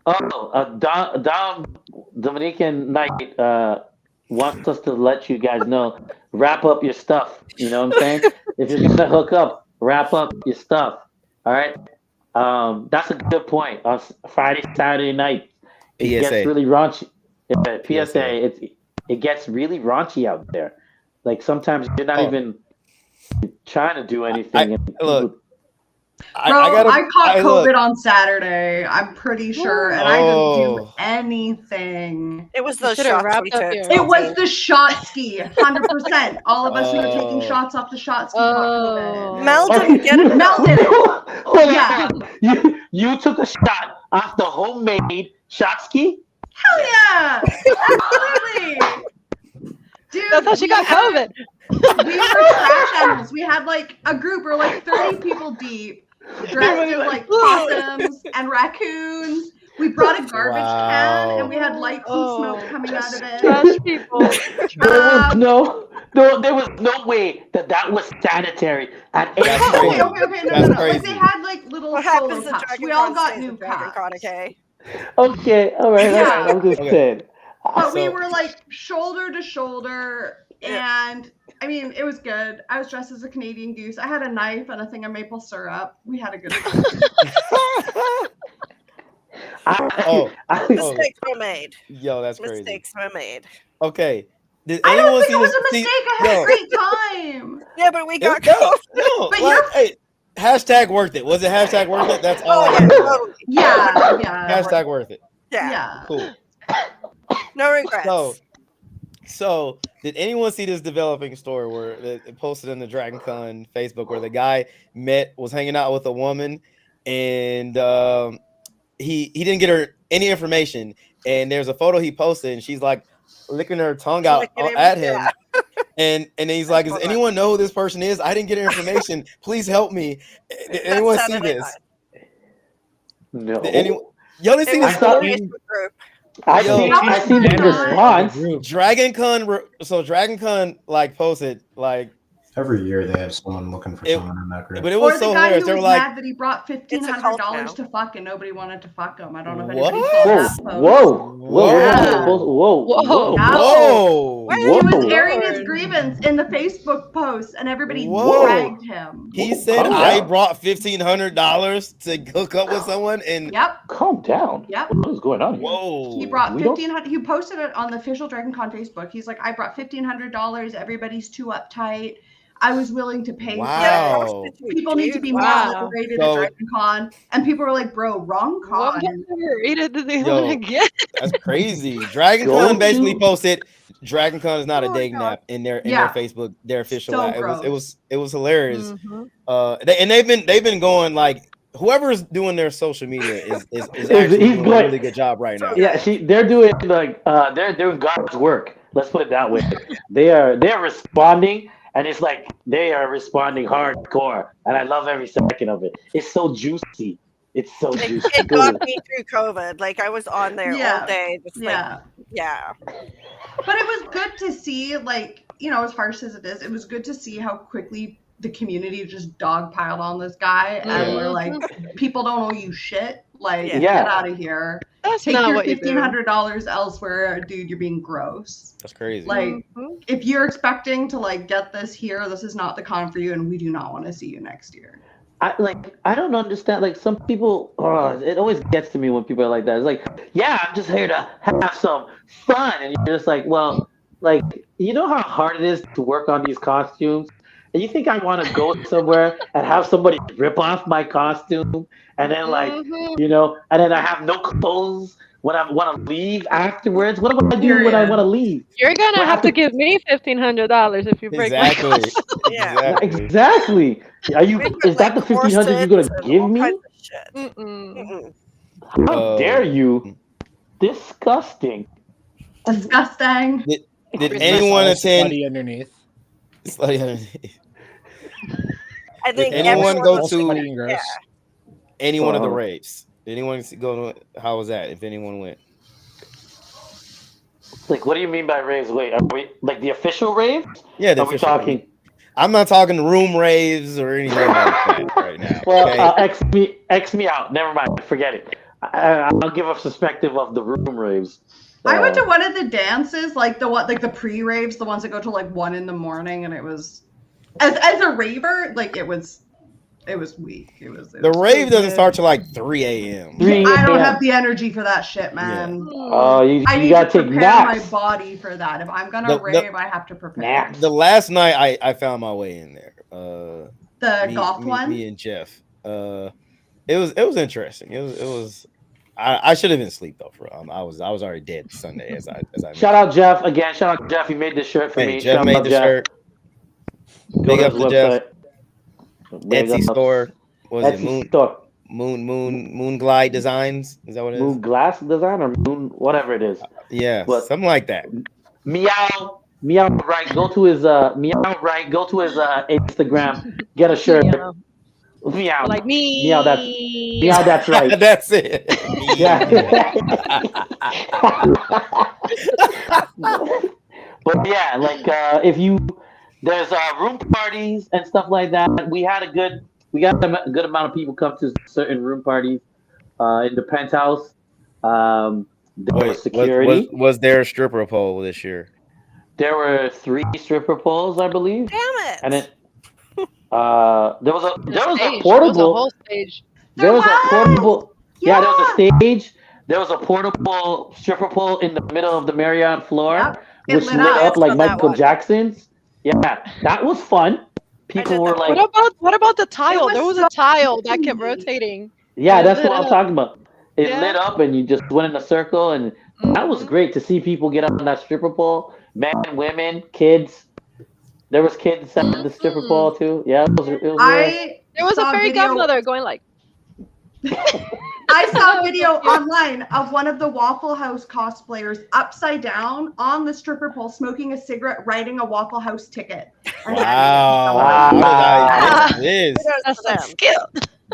Oh, Dom Dominican Knight wants us to let you guys know. Wrap up your stuff. You know what I'm saying? If you're gonna hook up, wrap up your stuff. All right. That's a good point. On Friday, Saturday night, it gets really raunchy. PSA, it gets really raunchy out there. Like sometimes you're not even trying to do anything. I caught COVID on Saturday. I'm pretty sure, and I didn't do anything. It was the shots we took. It was the shot ski, 100%. All of us who were taking shots off the shot ski. Mel didn't get it. Mel did it. Yeah. You took a shot off the homemade shot ski? Hell yeah! Absolutely. Dude, that's how she got COVID. We were trash animals. We had like a group, or like 30 people deep, dressed in like possums and raccoons. We brought a garbage can, and we had lights and smoke coming out of it. Trash people. There was no way that was sanitary at any point. Okay, no. Like, they had like little solo cups. We all got new cups. Okay, all right. I'm just saying. But we were like shoulder to shoulder, and I mean, it was good. I was dressed as a Canadian goose. I had a knife and a thing of maple syrup. We had a good time. Mistakes were made. Yo, that's crazy. Mistakes were made. Okay. I don't think it was a mistake. I had a great time. Yeah, but we got hey, hashtag worth it. Was it hashtag worth it? That's all I know. Yeah. Hashtag worth it. Yeah. Cool. No regrets. So did anyone see this developing story where it posted in the DragonCon Facebook where the guy was hanging out with a woman, and he didn't get her any information, and there's a photo he posted, and she's like licking her tongue out at him, and he's like, does anyone know who this person is? I didn't get her information. Please help me. Did anyone see this? No. Y'all didn't see this story? I seen the response. DragonCon. So DragonCon like posted like every year they have someone looking for someone in that group. But it was so hilarious. They were like, mad that he brought $1,500 to fuck and nobody wanted to fuck him. I don't know if anybody saw that Whoa! He was airing his grievance in the Facebook post, and everybody dragged him. He said, "I brought $1,500 to hook up with someone." And calm down. What is going on here? Whoa! He brought $1,500. He posted it on the official DragonCon Facebook. He's like, "I brought $1,500. Everybody's too uptight. I was willing to pay for it. People need to be more liberated at DragonCon." And people were like, "Bro, wrong con." What did they want to get? That's crazy. DragonCon basically posted, "DragonCon is not a dating app" in their Facebook, their official app. It was hilarious. And they've been going like, whoever's doing their social media is actually doing a really good job right now. Yeah, they're doing they're doing God's work. Let's put it that way. They're responding. And it's like they are responding hardcore, and I love every second of it. It's so juicy. It's so juicy. It got me through COVID. Like I was on there all day. But it was good to see, like, you know, as harsh as it was good to see how quickly the community just dogpiled on this guy, and we're like, people don't owe you shit. Like, get out of here. Take your $1,500 elsewhere, dude. You're being gross. That's crazy. Like, if you're expecting to like get this here, this is not the con for you, and we do not want to see you next year. I don't understand. Like, some people, it always gets to me when people are like that. It's like, yeah, I'm just here to have some fun, and you're just like, well, like, you know how hard it is to work on these costumes. And you think I want to go somewhere and have somebody rip off my costume, and then you know, and then I have no clothes when I want to leave afterwards? What am I doing when I want to leave? You're gonna have to give me $1,500 if you break my costume. Exactly. Are you? Is that the $1,500 you're gonna give me? How dare you? Disgusting. Disgusting. Did anyone All attend? slutty underneath. Slutty underneath. I think anyone everyone go was to- slutty and gross. Yeah. Any one of the raves? Did anyone go to? How was that? If anyone went? Like, what do you mean by raves? Wait, are we like the official raves? Yeah, the Are we official- talking? I'm not talking room raves or anything like that right now. Well, okay? X me out. Never mind. Forget it. I'll give a perspective of the room raves. I went to one of the dances, like the pre-raves, the ones that go to like 1 a.m, and it was as a raver, like it was weak. It was The rave doesn't stupid. start till like 3 a.m. 3 I don't a.m. have the energy for that shit, man. Oh, you I need gotta to take prepare my naps. body for that. If I'm gonna The- rave, I have to prepare. Naps. The last night I found my way in there. The golf one. Me and Jeff. It was interesting. It was. I should have been asleep though. I was already dead Sunday as I. Shout out Jeff again. Shout out Jeff. He made this shirt for Hey, me. Jeff Shout made out the Jeff. shirt. Go Big to up his to Jeff. website. Big Etsy up. store. Was it Etsy store. Moon Glide Designs? Is that what it is? Moon glass design or moon whatever it is. Yeah, What? something like that. Meow right. Go to his Instagram. Get a shirt. Yeah. Meow. Like me. Meow. That's right. That's it. Yeah. But yeah, like if there's room parties and stuff like that. We got a good amount of people come to certain room parties in the penthouse. There was security. Was there a stripper pole this year? There were 3 stripper poles, I believe. Damn it. And then there was a Stage. portable. There was a whole stage. There was a portable. Yeah, there was a Yeah. stage. There was a portable stripper pole in the middle of the Marriott floor, Yep. It which lit lit up. up like On that Michael one. Jackson's. Yeah, that was fun. People did were that. like, What about the tile? was There was so a tile that kept rotating. yeah, it that's lit what I'm up. talking about. It Yeah. lit up and you just went in a circle, and that was Mhm. great to see people get on that stripper pole. Men, women, kids. There was kids at the stripper Mhm. pole too. Yeah, it was real. There was a saw fairy video- godmother going like. I saw a video online of one of the Waffle House cosplayers upside down on the stripper pole, smoking a cigarette, writing a Waffle House ticket. And Wow. Wow. That is That's some skill.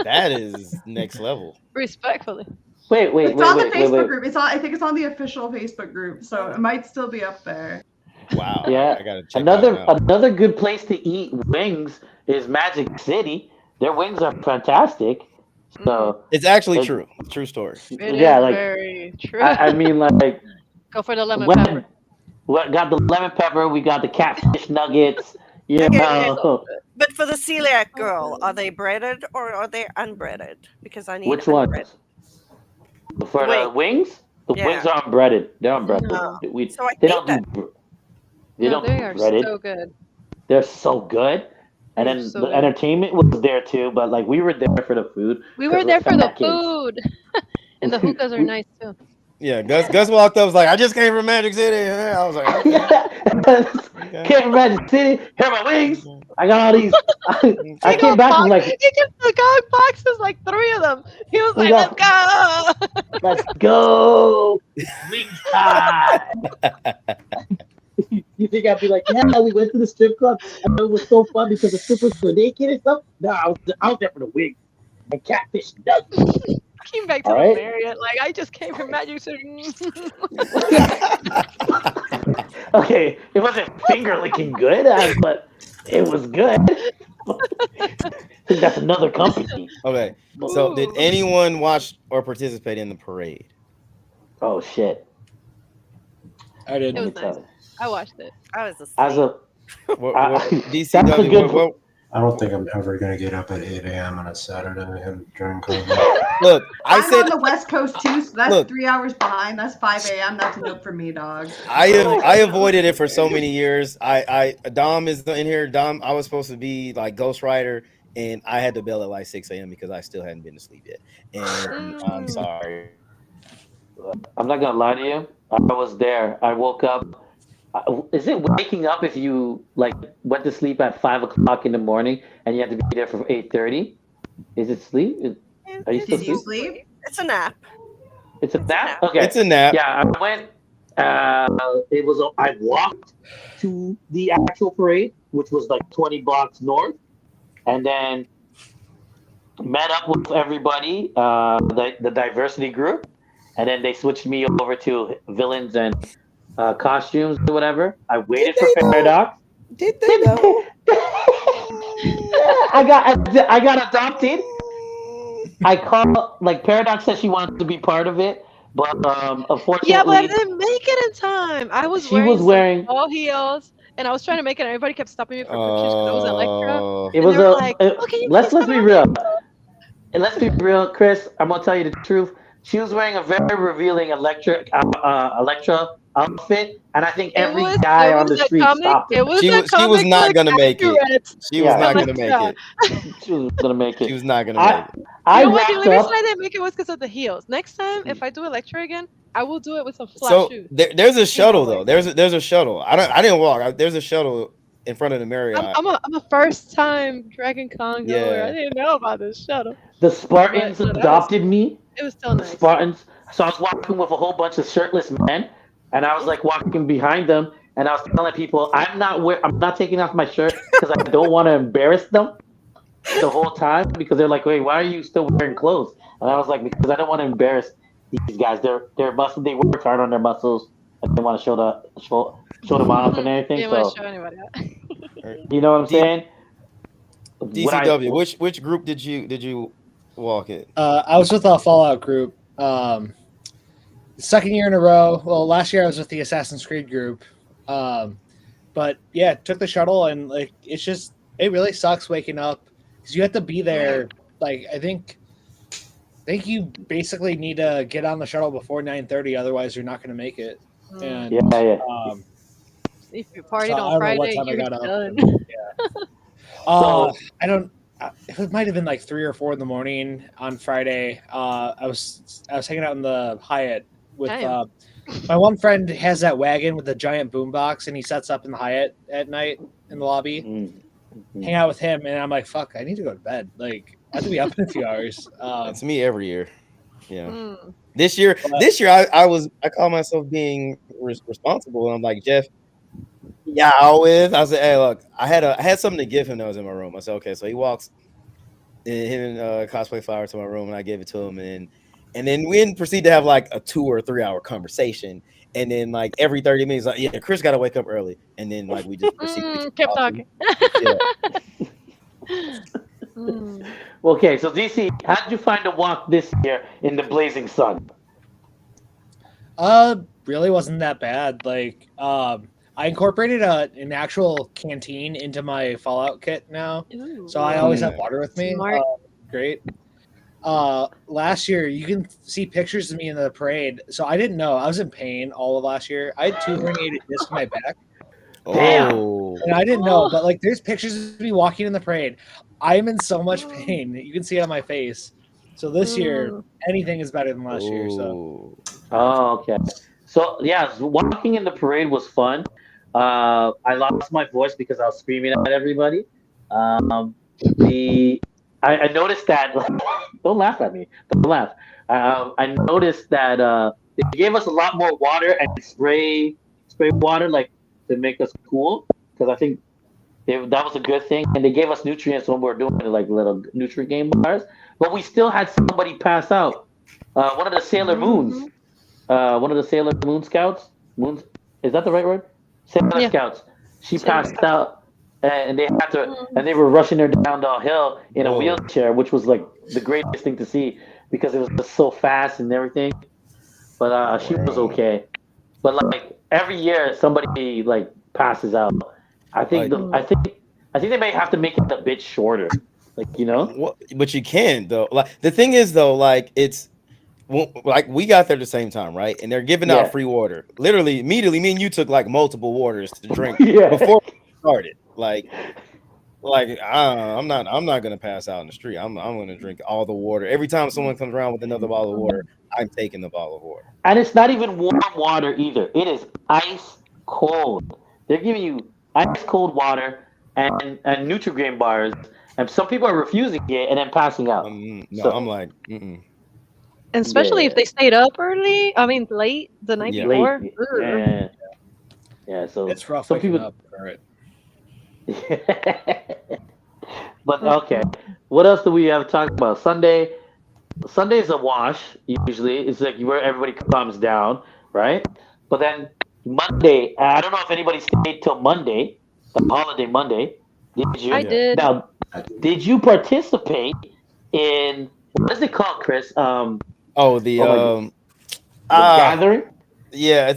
that is next level. Respectfully. Wait. It's on the Facebook group. I think it's on the official Facebook group, so it might still be up there. Wow. Yeah. I gotta check that out. Another good place to eat wings is Magic City. Their wings are fantastic. So It's actually true. True story. It Yeah, is like, very true. I mean, like, Go for the lemon pepper. we got the lemon pepper. We got the catfish nuggets. You Okay, know, But for the celiac girl, are they breaded or are they unbreaded? Because I need which ones? unbreaded. For the wings, the Yeah. wings are unbreaded. They're unbreaded. No. We, So I they think don't that- do. They No, don't they do are breaded. so good. They're so good. And They're then so the good. entertainment was there too, but like we were there for the food. We were 'cause there we're for the fat kids. food. And the hookahs are nice too. Yeah, Gus walked up, was like, I just came from Magic City. I was like, okay. Came from Magic City. Here are my wings. I got all these. I came back and like, He gets the guy boxes, like 3 of them. He was We like, got- let's go. let's go. Wings time. You think I'd be like, yeah, we went to the strip club and it was so fun because the strippers were naked and stuff? No, I was there for the wings and catfish nuggets. Came back to All the right. Marriott. Like, I just came from Magic City. Okay, it wasn't finger licking good, but it was good. I think that's another company. Okay. So did Ooh. anyone watch or participate in the parade? Oh shit! I did. It was Let me tell nice. you. I watched it. I was asleep. As a What, That's a DCW, good I don't think I'm ever going to get up at 8 a.m. on a Saturday and during COVID. look, I I'm said on the West Coast too, so that's Look. 3 hours behind. That's 5 a.m. That's enough for me, dog. I avoided it for so many years. Dom is in here. Dom, I was supposed to be like Ghost Rider, and I had to bail at like 6 a.m. because I still hadn't been to sleep yet. And I'm sorry. I'm not gonna lie to you. I was there. I woke up. Is it waking up if you like went to sleep at 5 o'clock in the morning and you have to be there for 8:30? Is it sleep? Are you still Did you sleep? sleep? It's a nap. It's a nap. Okay. It's a nap. Yeah, I went It was I walked to the actual parade, which was like 20 blocks north, and then met up with everybody, the diversity group, and then they switched me over to villains and costumes or whatever. I waited for Paradox. Did they though? I got adopted. I called, like, Paradox said she wanted to be part of it, but unfortunately, Yeah, but I didn't make it in time. I was she was wearing. all heels, and I was trying to make it, and everybody kept stopping me for pictures because I was Electra. It And was they were like, "Oh, can you let's please be come real. out?" And let's be real, Chris. I'm gonna tell you the truth. She was wearing a very revealing Electra outfit, and I think every guy on the street stopped it. It was She was not gonna make it. She was not gonna make it. She was gonna make it. She was not gonna make it. I You know what? The wrapped only up. reason I didn't make it was because of the heels. Next time, if I do Electra again, I will do it with some flat So shoes. there's a shuttle though. There's a shuttle. I didn't walk. There's a shuttle in front of the Marriott. I'm a first time DragonCon goer. Yeah. I didn't know about this shuttle. The Spartans adopted me. It was still nice. Spartans. So I was walking with a whole bunch of shirtless men, and I was like walking behind them, and I was telling people, I'm not taking off my shirt because I don't want to embarrass them the whole time, because they're like, wait, why are you still wearing clothes? And I was like, because I don't want to embarrass these guys. They're muscle. They work hard on their muscles, and they want to show them off and everything. Didn't want to show anybody out. You know what I'm saying? DCW. Which group did you walk in? I was with a Fallout group. Second year in a row. Well, last year I was with the Assassin's Creed group. But yeah, took the shuttle, and like it really sucks waking up because you have to be there. Like I think you basically need to get on the shuttle before 9:30, otherwise you're not going to make it. And If you partied so on Friday, you're done. I don't. It might have been like 3 or 4 in the morning on Friday. I was hanging out in the Hyatt with my one friend. Has that wagon with the giant boombox, and he sets up in the Hyatt at night in the lobby. Hang out with him, and I'm like, "Fuck, I need to go to bed. Like, I have to be up in a few hours." That's me every year. Yeah. This year, I call myself being responsible, and I'm like, Jeff. Yeah, I said, hey, look, I had something to give him that was in my room. I said, okay, so he walks him and Cosplay Flower to my room, and I gave it to him, and then we proceed to have like a 2 or 3 hour conversation, and then like every 30 minutes, like, yeah, Chris got to wake up early, and then like we just kept talking. Okay, so DC, how did you find the walk this year in the blazing sun? Really wasn't that bad. Like, I incorporated an actual canteen into my Fallout kit now, so I always have water with me. Great. Last year, you can see pictures of me in the parade. So I didn't know. I was in pain all of last year. I had 2 herniated discs in my back. Oh. And I didn't know, but like there's pictures of me walking in the parade. I'm in so much pain. You can see it on my face. So this year, anything is better than last year. So. Oh, okay. So yeah, walking in the parade was fun. I lost my voice because I was screaming at everybody. I noticed that. Don't laugh at me. Don't laugh. I noticed that they gave us a lot more water and spray water, like to make us cool. Because I think that was a good thing. And they gave us nutrients when we were doing it, like little Nutri-Game bars. But we still had somebody pass out. One of the Sailor Moons. One of the Sailor Moon scouts. Moons, is that the right word? Sailor Scouts. She passed out, and they had to, and they were rushing her down the hill in a wheelchair, which was like the greatest thing to see because it was just so fast and everything. But she was okay. But like every year, somebody like passes out. I think they may have to make it a bit shorter, like But you can though. Like the thing is though, like it's. Well, like we got there at the same time, right? And they're giving out free water. Literally, immediately, me and you took like multiple waters to drink before we started. Like I'm not gonna pass out in the street. I'm gonna drink all the water. Every time someone comes around with another bottle of water, I'm taking the bottle of water. And it's not even warm water either. It is ice cold. They're giving you ice cold water and Nutri-Grain bars, and some people are refusing it and then passing out. I'm like, And especially if Yeah. they stayed up early. I mean, late the night Yeah. before. Late. Ugh. Yeah. So It's rough some waking people. up for it. But okay, what else do we have to talk about? Sunday. Sunday is a wash. Usually, it's like where everybody calms down, right? But then Monday, I don't know if anybody stayed till Monday, the holiday Monday. Did you? I Yeah. did. Now, did you participate in what is it called, Chris? Oh, the the ah, gathering. yeah,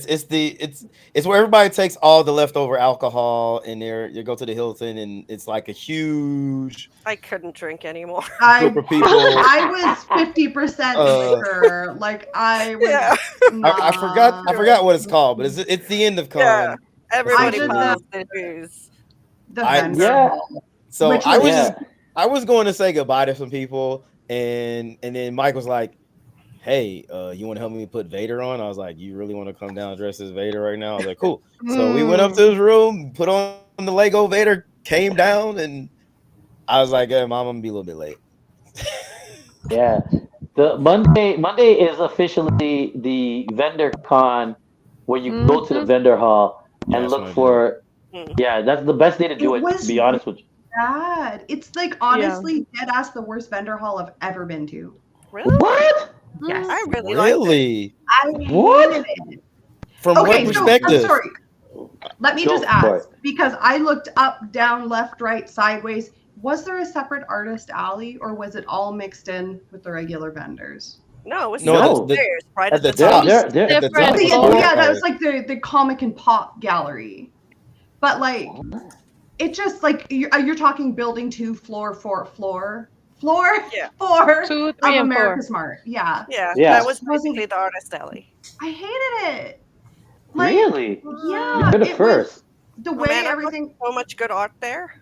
it's where everybody takes all the leftover alcohol and there you go to the Hilton and it's like a huge I couldn't drink anymore. group of people. I was 50% Uh, liquor. Like I was. Yeah. I forgot what it's called, but it's the end of con. Yeah. Everybody did piles their booze. The I- vendor Yeah. hall. So Which I was- was Yeah. I was going to say goodbye to some people, and then Mike was like, "Hey, you want to help me put Vader on?" I was like, "You really want to come down dressed as Vader right now?" I was like, "Cool." So we went up to his room, put on the Lego Vader, came down, and I was like, "Mom, I'm gonna be a little bit late." Yeah. The Monday is officially the vendor con where you go to the vendor hall and That's look when I for. Mm. Yeah, that's the best day to do It it. was To be honest with you. bad. It's like honestly dead ass the worst vendor hall I've ever been to. Really? What? Yes. I really liked it. Really? I What? hated it. From Okay, what so perspective? I'm sorry. Let me Go just for ask because I looked up, down, left, right, sideways. Was there a separate artist alley or was it all mixed in with the regular vendors? No, it was No, still the- upstairs, right at at the the They're, top. they're, they're, At the Different top. Yeah, floor. that was like the comic and pop gallery. But like it just like you're talking building 2, floor 4, floor Yeah. 4 2, of 3, and 4. America Smart. Yeah. Yeah, Yeah. that was basically the artist alley. I hated it. Like, really? yeah, You're the it first. was the Oh, way man, I everything. so much good art there.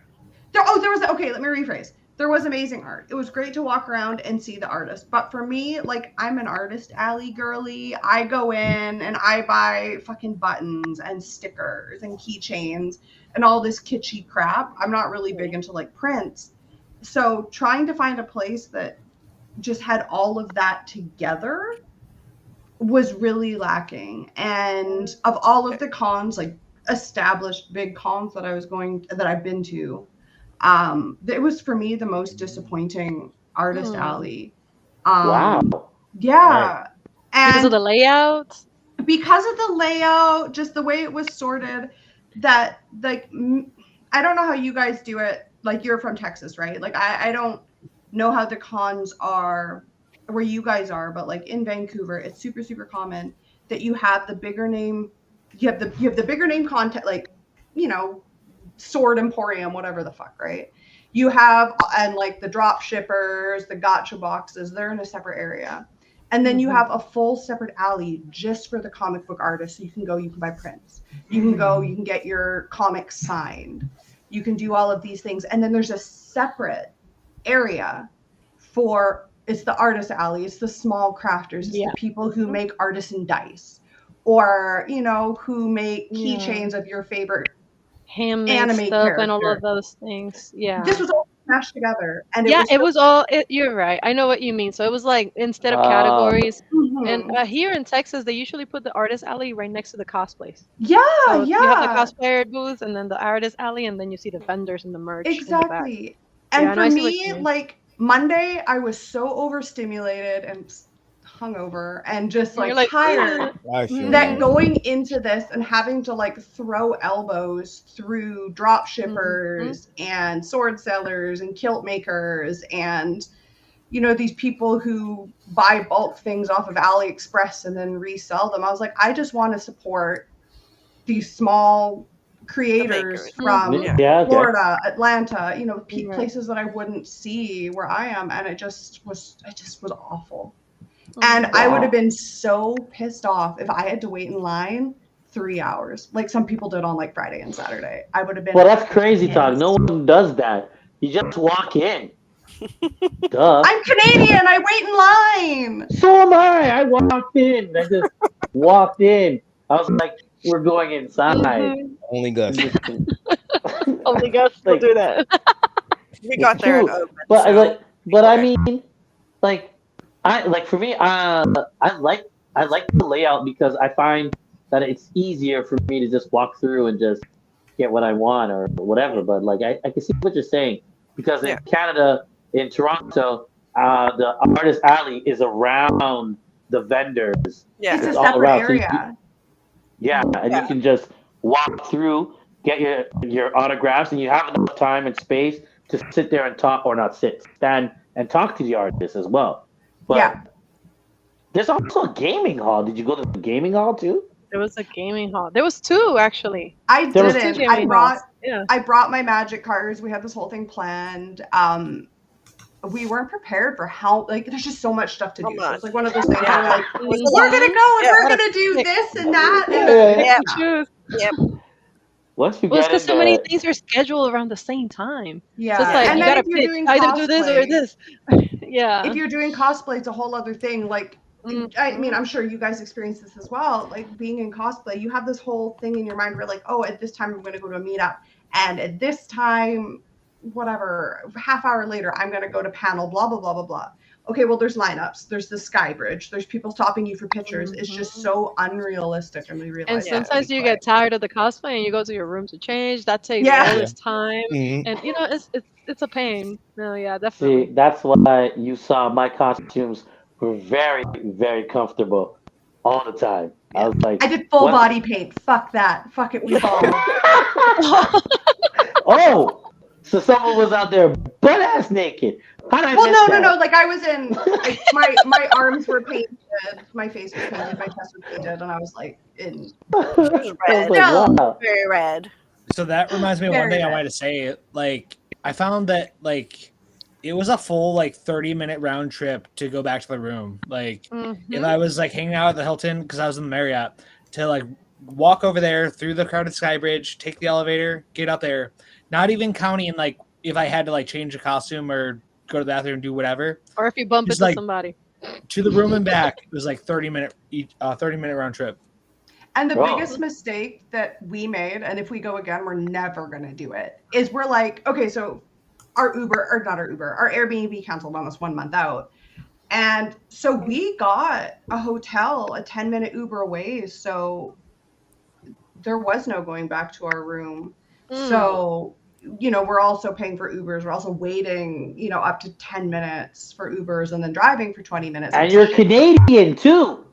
There was okay. Let me rephrase. There was amazing art. It was great to walk around and see the artist. But for me, like I'm an artist alley girly. I go in and I buy fucking buttons and stickers and keychains and all this kitschy crap. I'm not really big into like prints. So trying to find a place that just had all of that together was really lacking. And of all of the cons, like established big cons that I've been to, it was for me the most disappointing artist alley. Wow. Yeah. And Because of the layout. because of the layout, just the way it was sorted, that like I don't know how you guys do it. Like you're from Texas, right? Like I don't know how the cons are where you guys are, but like in Vancouver, it's super, super common that you have the bigger name, you have the bigger name content, like, you know, Sword Emporium, whatever the fuck, right? You have, and like the drop shippers, the gotcha boxes, they're in a separate area. And then you have a full separate alley just for the comic book artists. So you can go, you can buy prints. You can go, you can get your comics signed. You can do all of these things. And then there's a separate area for, it's the artist alley. It's the small crafters. It's the people who make artisan dice or, you know, who make keychains of your favorite Handmade anime stuff character. and all of those things. Yeah. This was all smashed together. And It was all. You're right. I know what you mean. So it was like instead of categories, and here in Texas, they usually put the artist alley right next to the cosplays. Yeah, So yeah. you have the cosplayer booth, and then the artist alley, and then you see the vendors and the merch. Exactly. In the back. And Yeah, no, for I see what me, you mean. like Monday, I was so overstimulated and hungover and just And like, you're like, tired I feel that you. going into this and having to like throw elbows through drop shippers and sword sellers and kilt makers and, you know, these people who buy bulk things off of AliExpress and then resell them. I was like, I just want to support these small creators from Florida, Atlanta, you know, places that I wouldn't see where I am. And it just was awful. And I would have been so pissed off if I had to wait in line 3 hours, like some people did on like Friday and Saturday. I would have been. Well, that's crazy talk. No one does that. You just walk in. Duh. I'm Canadian. I wait in line. So am I. I walked in. I just walked in. I was like, we're going inside. Only Gus. Only Gus will do that. We got there and open. But I mean, like, For me, I like the layout because I find that it's easier for me to just walk through and just get what I want or whatever. But like I can see what you're saying because in Canada, in Toronto, the artist alley is around the vendors. Yeah. It's a all separate around. So area. and you can just walk through, get your autographs, and you have enough time and space to sit there and talk, or not sit, stand and talk to the artist as well. But there's also a gaming hall. Did you go to the gaming hall too? There was a gaming hall. There was two actually. I There was didn't. two gaming halls. Yeah. I brought my magic cards. We had this whole thing planned. We weren't prepared for how there's just so much stuff to do. So it's like one of those things where we're like, we're gonna go and we're gonna do this and that. And Yep. Once you Well, it's get because so in many there, things are scheduled around the same time. Yeah. So it's like And you then gotta if you're pick doing either do this or cosplay- this. Yeah. If you're doing cosplay, it's a whole other thing. Like, I mean, I'm sure you guys experience this as well. Like being in cosplay, you have this whole thing in your mind where like, oh, at this time I'm going to go to a meetup, and at this time, whatever, half hour later, I'm going to go to panel, blah blah blah blah blah. Okay, well, there's lineups. There's the sky bridge. There's people stopping you for pictures. It's just so unrealistic, and we realize. And sometimes you get tired of the cosplay and you go to your room to change. That takes all this time, and you know it's a pain. No, yeah, definitely. see, that's why you saw my costumes were very, very comfortable all the time. I was like, I did full body paint. Fuck that. Fuck it. We ball. oh, so someone was out there butt ass naked. How did I miss that? No. Like I was in, like, my arms were painted, my face was painted, my chest was painted, and I was like in. Red. Wow. Very red. So that reminds me of one thing I wanted to say. Like, I found that like it was a full like 30-minute round trip to go back to the room. Like, if I was like hanging out at the Hilton because I was in the Marriott, to like walk over there through the crowded sky bridge, take the elevator, get up there. Not even counting like if I had to like change a costume or go to the bathroom and do whatever. Or if you bump Just, into like, somebody. To the room and back, it was like 30-minute round trip. And the biggest mistake that we made, and if we go again, we're never gonna do it, is we're like, okay, so our Airbnb canceled on us 1 month out. And so we got a hotel a 10-minute Uber away. So there was no going back to our room. So, you know, we're also paying for Ubers. We're also waiting, you know, up to 10 minutes for Ubers and then driving for 20 minutes. And you're Canadian too.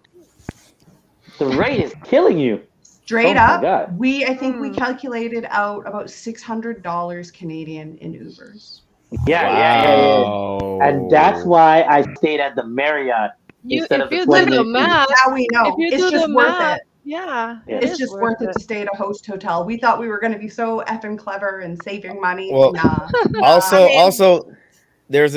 The rate is killing you. Straight up, I think we calculated out about $600 Canadian in Ubers. Yeah. And that's why I stayed at the Marriott instead of the now we know. It's just worth it. Yeah. It's just worth it to stay at a host hotel. We thought we were going to be so effing clever and saving money. Well, nah. Also, there's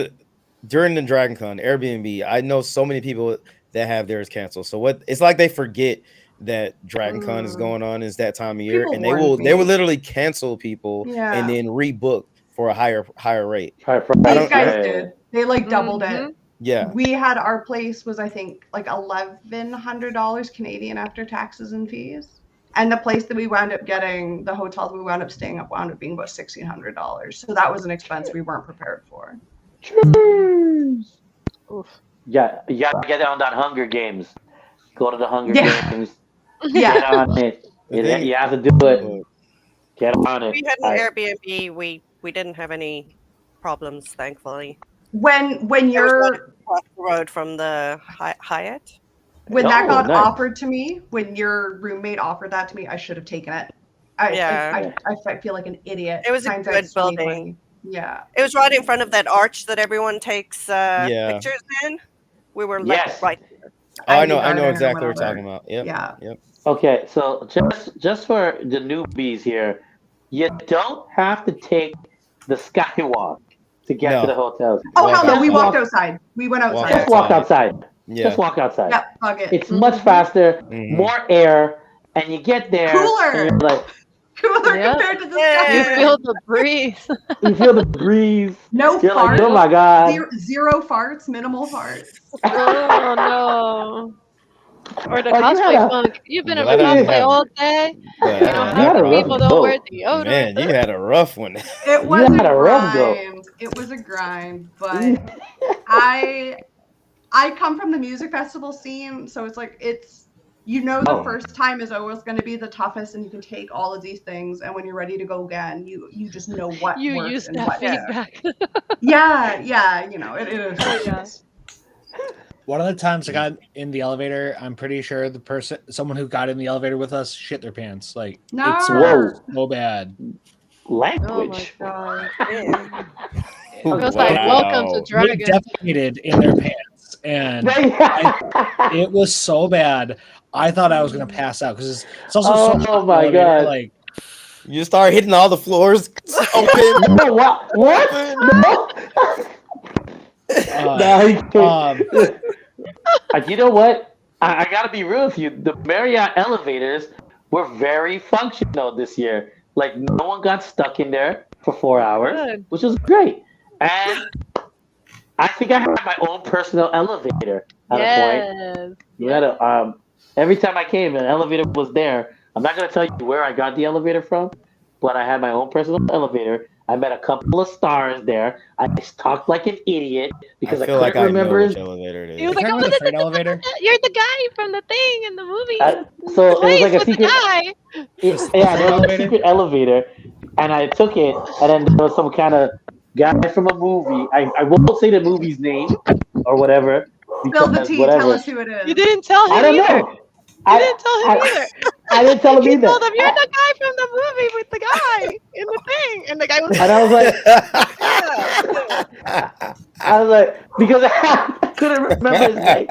during the DragonCon Airbnb, I know so many people that have theirs canceled. So it's like they forget that DragonCon is going on is that time of year, People and they will literally cancel people and then rebook for a higher rate. These guys did. They like doubled it. Yeah. We had our place was, I think, like $1,100 Canadian after taxes and fees. And the place that we wound up getting, the hotel that we wound up staying at, wound up being about $1,600. So that was an expense we weren't prepared for. Yeah, you got to get on that Hunger Games. Go to the Hunger Games. Yeah. Get on it. You have to do it. Get on it. We had an Airbnb. We didn't have any problems, thankfully. When you're across the road from the Hyatt. When that got offered to me, when your roommate offered that to me, I should have taken it. I feel like an idiot. It was a good building. Yeah. It was right in front of that arch that everyone takes pictures in. We were like right there. I know exactly what we're talking about. Yep. Yeah. Yep. Okay, so just for the newbies here, you don't have to take the skywalk to get to the hotels. Oh, hell no. We walked outside. We went outside. Just walk outside. Yeah. Just walk outside. Yep, fuck it. It's much faster, more air, and you get there. Cooler. And you're like, compared to the sky. You feel the breeze. You feel the breeze. No you're farts. Like, oh my God. Zero farts, minimal farts. Oh no. Or the cosplay funk. You've been in a cosplay all day. You know, people don't wear deodorant. Man, you had a rough one. It was a grind. It was a grind, but I come from the music festival scene, so it's like the first time is always going to be the toughest, and you can take all of these things, and when you're ready to go again, you just know what You works use and that what feedback. yeah, it is. Oh, yeah. One of the times I got in the elevator, I'm pretty sure someone who got in the elevator with us shit their pants. Like, No. it's Whoa. so bad. Language. Oh my god. Yeah. It was like, welcome to They Dragon. defecated in their pants, and it was so bad. I thought I was gonna pass out because it's also so hot. Oh my god! Like, You start hitting all the floors open. No, what? No. You know what? I gotta be real with you. The Marriott elevators were very functional this year. Like, no one got stuck in there for 4 hours, Good. which was great. And I think I had my own personal elevator at a point. You had every time I came, an elevator was there. I'm not gonna tell you where I got the elevator from, but I had my own personal elevator. I met a couple of stars there. I talked like an idiot because I feel couldn't like remember I know his. which elevator it He was is. like, Remember oh, the freight elevator? You're the guy from the thing in the movie. So it was Place like a with the secret. guy. Yeah, there was a secret elevator, and I took it, and then there was some kind of guy from a movie. I won't say the movie's name or whatever. Spill the because tea. whatever. Tell us who it is. You didn't tell him I don't either. know. You didn't tell him either. I didn't tell him You either. told him, you're the guy from the movie with the guy in the thing. And the guy was And I was like, because I couldn't remember his name.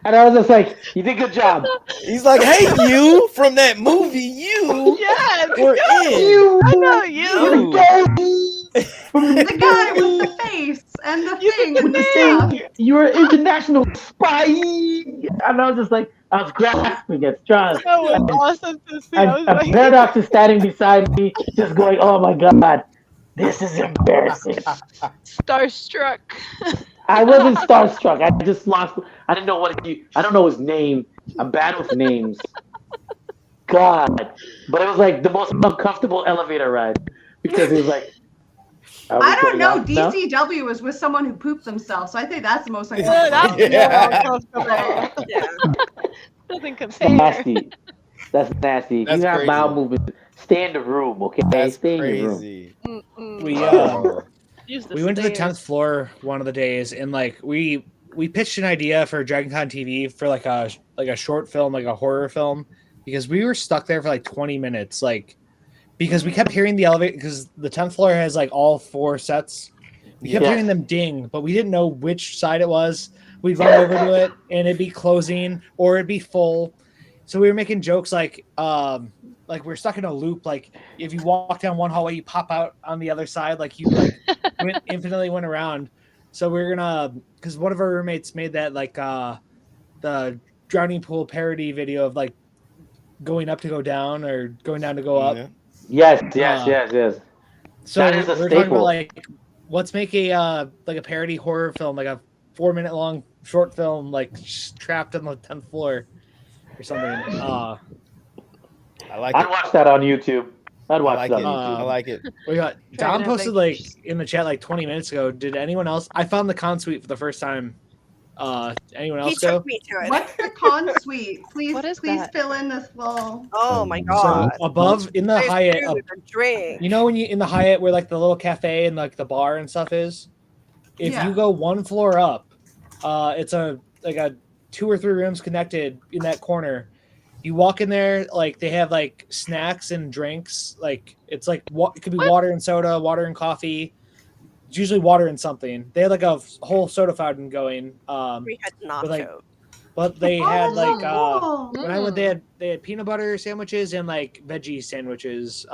And I was just like, you did a good job. He's like, hey, you from that movie, you. yes, We're in. I know you. The guy with the face and the thing With and the the stuff. thing, you're an international spy. And I was just like, I was grasping at straws. That was awesome to see. I was And like, Paradox is standing beside me, just going, oh my god, this is embarrassing. starstruck. I wasn't starstruck. I just lost. I didn't know I don't know his name. I'm bad with names. God. But it was like the most uncomfortable elevator ride because it was like, I don't know. DCW was with someone who pooped themselves, so I think that's the most uncomfortable. That's Yeah. more uncomfortable. Yeah. Doesn't compare. nasty. That's nasty. If That's you have crazy. bowel movement, stay in the room, okay? That's Stay in your room. crazy. We Use the we went to the stairs. 10th floor one of the days, and like we pitched an idea for DragonCon TV for like a short film, like a horror film, because we were stuck there for like 20 minutes, like because we kept hearing the elevator because the 10th floor has like all 4 sets. We kept Yes. hearing them ding, but we didn't know which side it was. We'd run over to it, and it'd be closing or it'd be full. So we were making jokes like we're stuck in a loop. Like if you walk down one hallway, you pop out on the other side. Like you like infinitely went around. So we're gonna, because one of our roommates made that like the drowning pool parody video of like going up to go down or going down to go up. Yeah. Yes. So That is a we're talking about staple. like let's make a like a parody horror film, like a 4-minute long short film, like trapped on the 10th floor or something. I like I'd it. watch that on YouTube. I'd I watch like that it. on YouTube. I like it. We got Trying Dom to posted think. like in the chat like 20 minutes ago. Did anyone else? I found the con suite for the first time. Anyone He else go? took me to it. What's the con suite? Please, What is please that? fill in this little. Oh my So god. above in the There's Hyatt, food and drink. you know when you in the Hyatt where like the little cafe and like the bar and stuff is. If Yeah. you go one floor up, it's a 2 or 3 rooms connected in that corner. You walk in there, like they have like snacks and drinks. Like it's like it could be water and soda, water and coffee. It's usually water and something. They had like a whole soda fountain going. We had nachos. But, like, But they Oh, had that's like so cool. when I went, they had peanut butter sandwiches and like veggie sandwiches.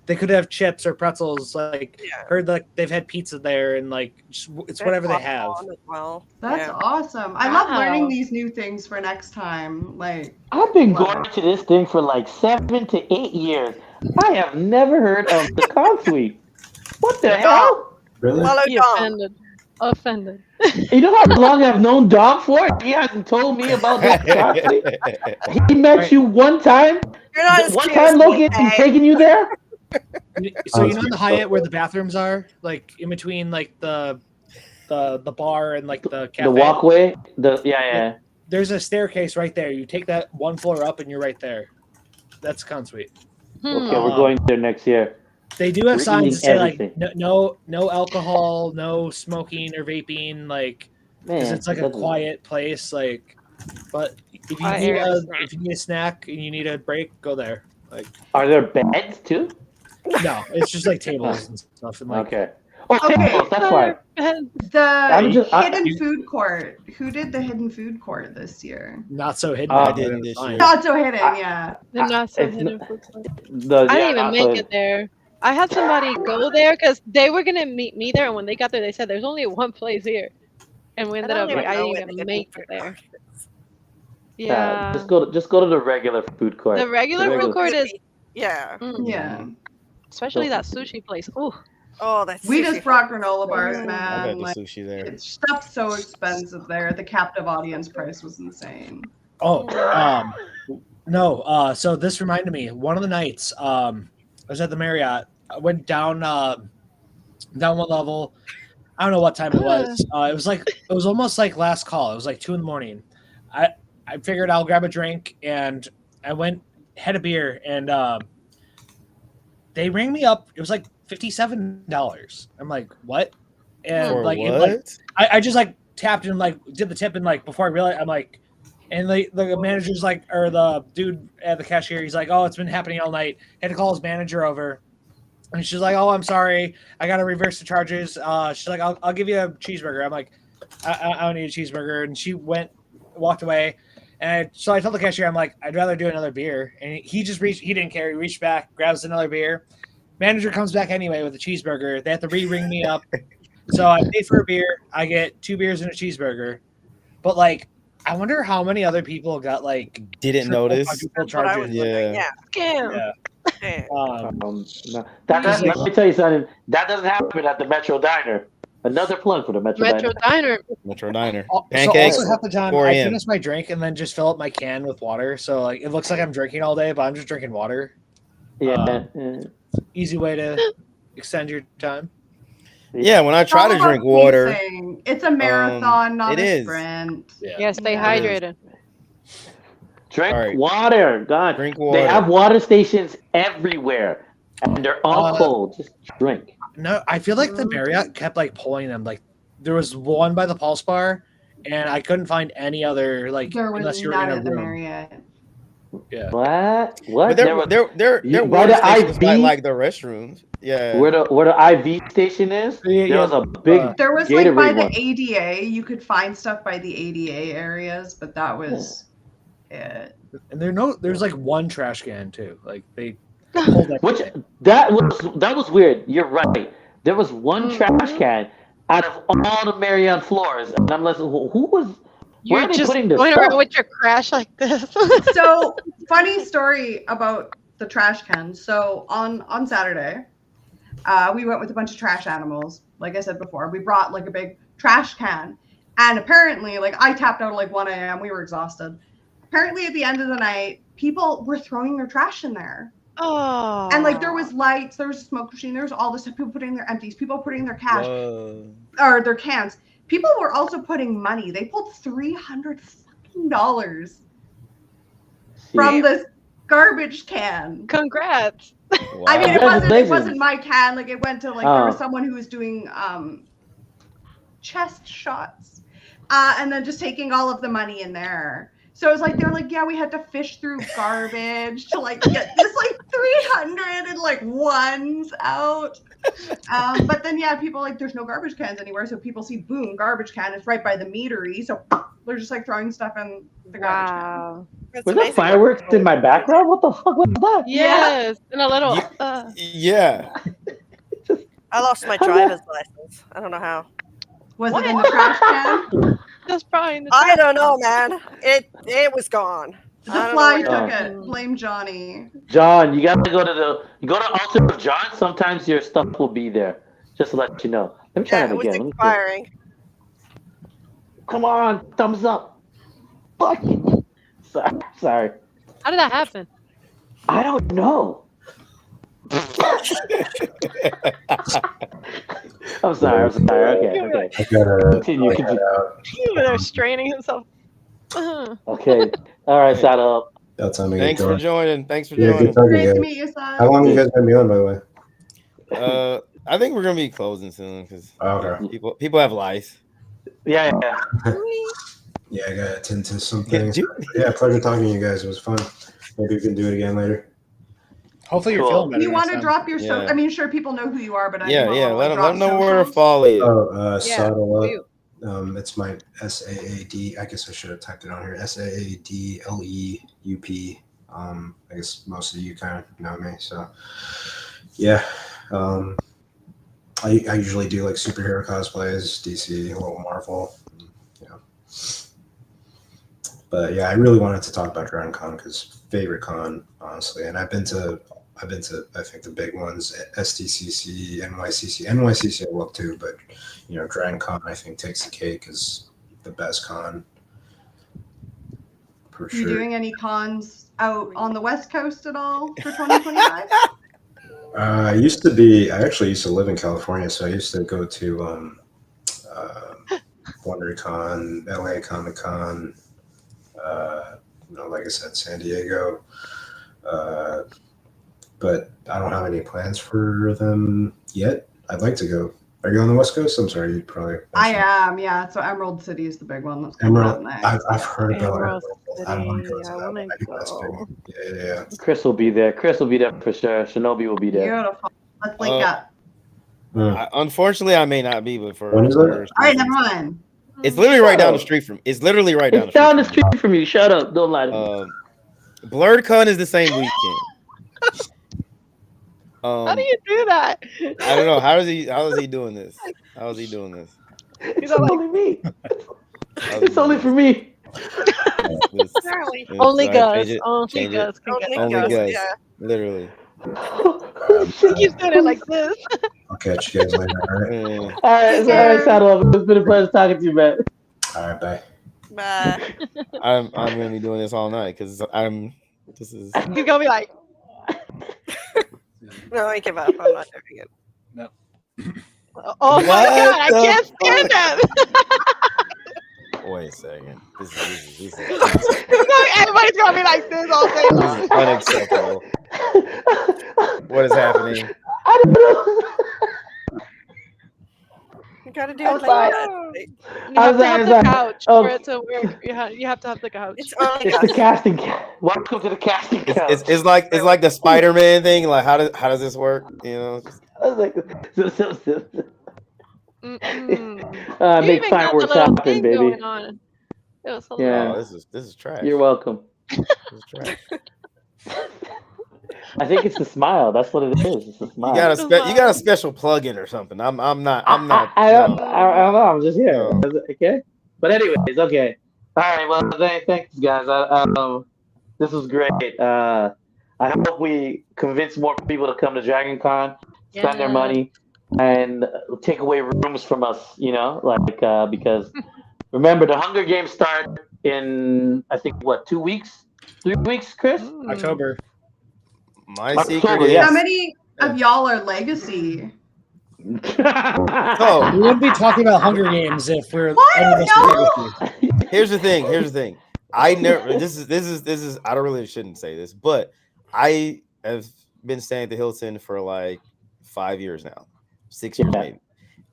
They could have chips or pretzels. Like Yeah. heard like they've had pizza there and like it's whatever they have. Popcorn as well. That's Yeah. awesome. I love Wow. learning these new things for next time. Like, I've been Wow. going to this thing for like 7 to 8 years. I have never heard of the con suite. What the hell? Really? Follow He Dom. offended. Offended. You know how long I've known Dom for? He hasn't told me about this con suite. He met you one time? You're not as One cute time as me, Logan and Faye. taking you there? So you know in the Hyatt where the bathrooms are, like in between like the the bar and like the cafe. The walkway. Yeah. There's a staircase right there. You take that one floor up, and you're right there. That's Con Suite. Okay, we're going there next year. They do have We're signs that say eating like no alcohol, no smoking or vaping, like because it's like a quiet place. Like, but if you need a snack and you need a break, go there. Like, are there beds too? No, it's just like tables and stuff. And like, okay. Oh, tables. That's why. The hidden food court. Who did the hidden food court this year? Not so hidden. I didn't this year. Not so hidden. Yeah. The not so hidden food court. I I didn't even make it there. I had somebody go there because they were gonna meet me there, and when they got there, they said there's only one place here, and we ended up. I didn't even make it there. Yeah. Just go to the regular food court. The regular food court is. Yeah. Yeah. Especially that sushi place. Ooh. Oh, that's. We just brought granola bars, man. I got the Like, sushi there. stuff's so expensive there. The captive audience price was insane. Oh, no. So this reminded me. One of the nights, I was at the Marriott. I went down one level. I don't know what time it was. It was almost like last call. It was like 2 a.m. I figured I'll grab a drink, and I had a beer, and they rang me up. It was like $57. I'm like, what? And For like, what? I just like tapped and like did the tip, and like before I realized, I'm like, and the manager's like, or the dude at the cashier, he's like, oh, it's been happening all night. Had to call his manager over, and she's like, oh, I'm sorry, I got to reverse the charges. She's like, I'll give you a cheeseburger. I'm like, I don't need a cheeseburger, and she walked away. And so I told the cashier, I'm like, I'd rather do another beer. And he didn't care. He reached back, grabs another beer. Manager comes back anyway with a cheeseburger. They have to ring me up. So I pay for a beer. I get 2 beers and a cheeseburger. But like, I wonder how many other people got like didn't notice. Charges. Yeah. Scam. No. Let me tell you something. That doesn't happen at the Metro Diner. Another plug for the Metro Diner. Metro Diner. Pancakes. So also half the time 4 I a.m. finish my drink and then just fill up my can with water. So like it looks like I'm drinking all day, but I'm just drinking water. Yeah. Easy way to extend your time. Yeah, when I try to drink water, it's a marathon, not a sprint. sprint. Yeah, stay hydrated. Drink water. God. Drink water. They have water stations everywhere, and they're all cold. Just drink. No, I feel like the Marriott kept like pulling them. Like there was one by the Pulse Bar, and I couldn't find any other like There was unless you were none in a at the room. Marriott. Yeah. What? But their water stations like the restrooms. Yeah. Where the IV station is? There was a big. There was Gatorade like by one. the ADA, you could find stuff by the ADA areas, but that was it. And there's like one trash can too. Like they pulled that was weird. You're right. There was one trash can out of all the Marriott floors, and I'm like, who was? You're just going around with your crash like this. So funny story about the trash can. So on Saturday, we went with a bunch of trash animals. Like I said before, we brought like a big trash can, and apparently, like I tapped out at like 1 a.m. We were exhausted. Apparently, at the end of the night, people were throwing their trash in there. Oh. And like there was lights, there was a smoke machine, there was all this stuff. People putting their empties, people putting their cash or their cans. People were also putting money. They pulled $300 from this garbage can. Congrats. Wow. I mean, it wasn't my can. Like it went to like there was someone who was doing chest shots, and then just taking all of the money in there. So it was like they're like, yeah, we had to fish through garbage to like get this like 300 and like ones out. But then yeah, people like there's no garbage cans anywhere, so people see boom, garbage can. It's right by the meatery, so they're just like throwing stuff in the garbage can. Was there fireworks in my background? What the fuck was that? Yes, and a little. Yeah. I lost my driver's license. I don't know how. Was it in the trash can? That's probably in the I don't know, man. It was gone. The fly took it. Blame Johnny. John, you gotta go to Altar of John. Sometimes your stuff will be there. Just to let you know. Let me try that again. It was expiring. Come on, thumbs up. Fuck it. Sorry. How did that happen? I don't know. I'm sorry. Okay. I gotta Continue. They're straining himself. Okay. All right, saddle up. That's time to get Thanks for going. joining. Thanks for Yeah, good joining. talking to Great you to guys. meet you, son. How long have you guys been on, by the way? I think we're gonna be closing soon because Okay. people have lives. Yeah. Yeah, I gotta attend to some things. you- Yeah, pleasure talking to you guys. It was fun. Maybe we can do it again later. Hopefully you're Cool. feeling Do better. you want to next drop your Yeah. I mean, sure, people know who you are, but I Yeah, want yeah. to Let drop them know where to socials. follow you. Oh, Yeah, Saddle you. Up. It's my SAAD. I guess I should have typed it on here. SAADLEUP. I guess most of you kind of know me. So, yeah. I usually do like superhero cosplays, DC, a little Marvel. You know. But yeah, I really wanted to talk about DragonCon because favorite con, honestly. And I've been to I think the big ones, STCC, NYCC. NYCC I love too, but you know, DragonCon I think takes the cake as the best con for You sure. doing any cons out on the West Coast at all for 2025? I actually used to live in California, so I used to go to WonderCon, LA Comic Con, like I said, San Diego. But I don't have any plans for them yet. I'd like to go. Are you on the West Coast? I'm sorry, you probably. I am, yeah. So Emerald City is the big one. That's coming Emerald. up next. I've heard about Emerald it. I don't want to go City, to I that wanna one. I think that's go. big. Yeah. Chris will be there. For sure. Shinobi will be there. Beautiful. Let's link up. Unfortunately, I may not be, but for When is it? All right, never mind. It's literally right down the street from. It's literally right down It's the street. down the street from you. Shut up. Don't lie to me. BlurredCon is the same weekend. How do you do that? I don't know. How is he doing this? How is he doing this? It's only me. It's only for me. Only Gus. Gus. Only Gus can get Only that. Gus. Yeah. Literally. He keeps doing it like this. I'll catch you guys later. All right. All right, Saddle Up. It's been a pleasure talking to you, man. All right, bye. Bye. I'm gonna be doing this all night because this is. He's gonna be like, No, I give up. I'm not doing it. No. oh my What god, I the can't stand him. Wait a second. This is Everybody's gonna be like this all day long. unacceptable. What is happening? I don't know. You gotta do I'm it like sorry. that. You have to have the couch Oh. for it to work. You have to have the couch. It's only It's the us. casting. Welcome to the casting couch. It's like the Spider-Man thing. Like how does this work? You know. I was like, You make even got the fireworks little happen, thing baby. going on. It was Yeah. Oh, hilarious. this is trash. You're welcome. This is trash. I think it's the smile. That's what it is. It's the smile. You got a special plug-in or something. I'm not. I don't know. I'm just here. No. Okay. But anyways, okay. All right. Well, thanks, guys. This was great. I hope we convince more people to come to DragonCon, spend their money, and take away rooms from us. You know, because remember the Hunger Games start in I think 2 weeks, 3 weeks, Chris. October. My October, secret is. yeah. How many of y'all are legacy? So We wouldn't be talking about Hunger Games if we're. What? any of us No. were legacy. here's the thing. I never. This is. I don't really shouldn't say this, but I have been staying at the Hilton for like 5 years now, 6 years maybe.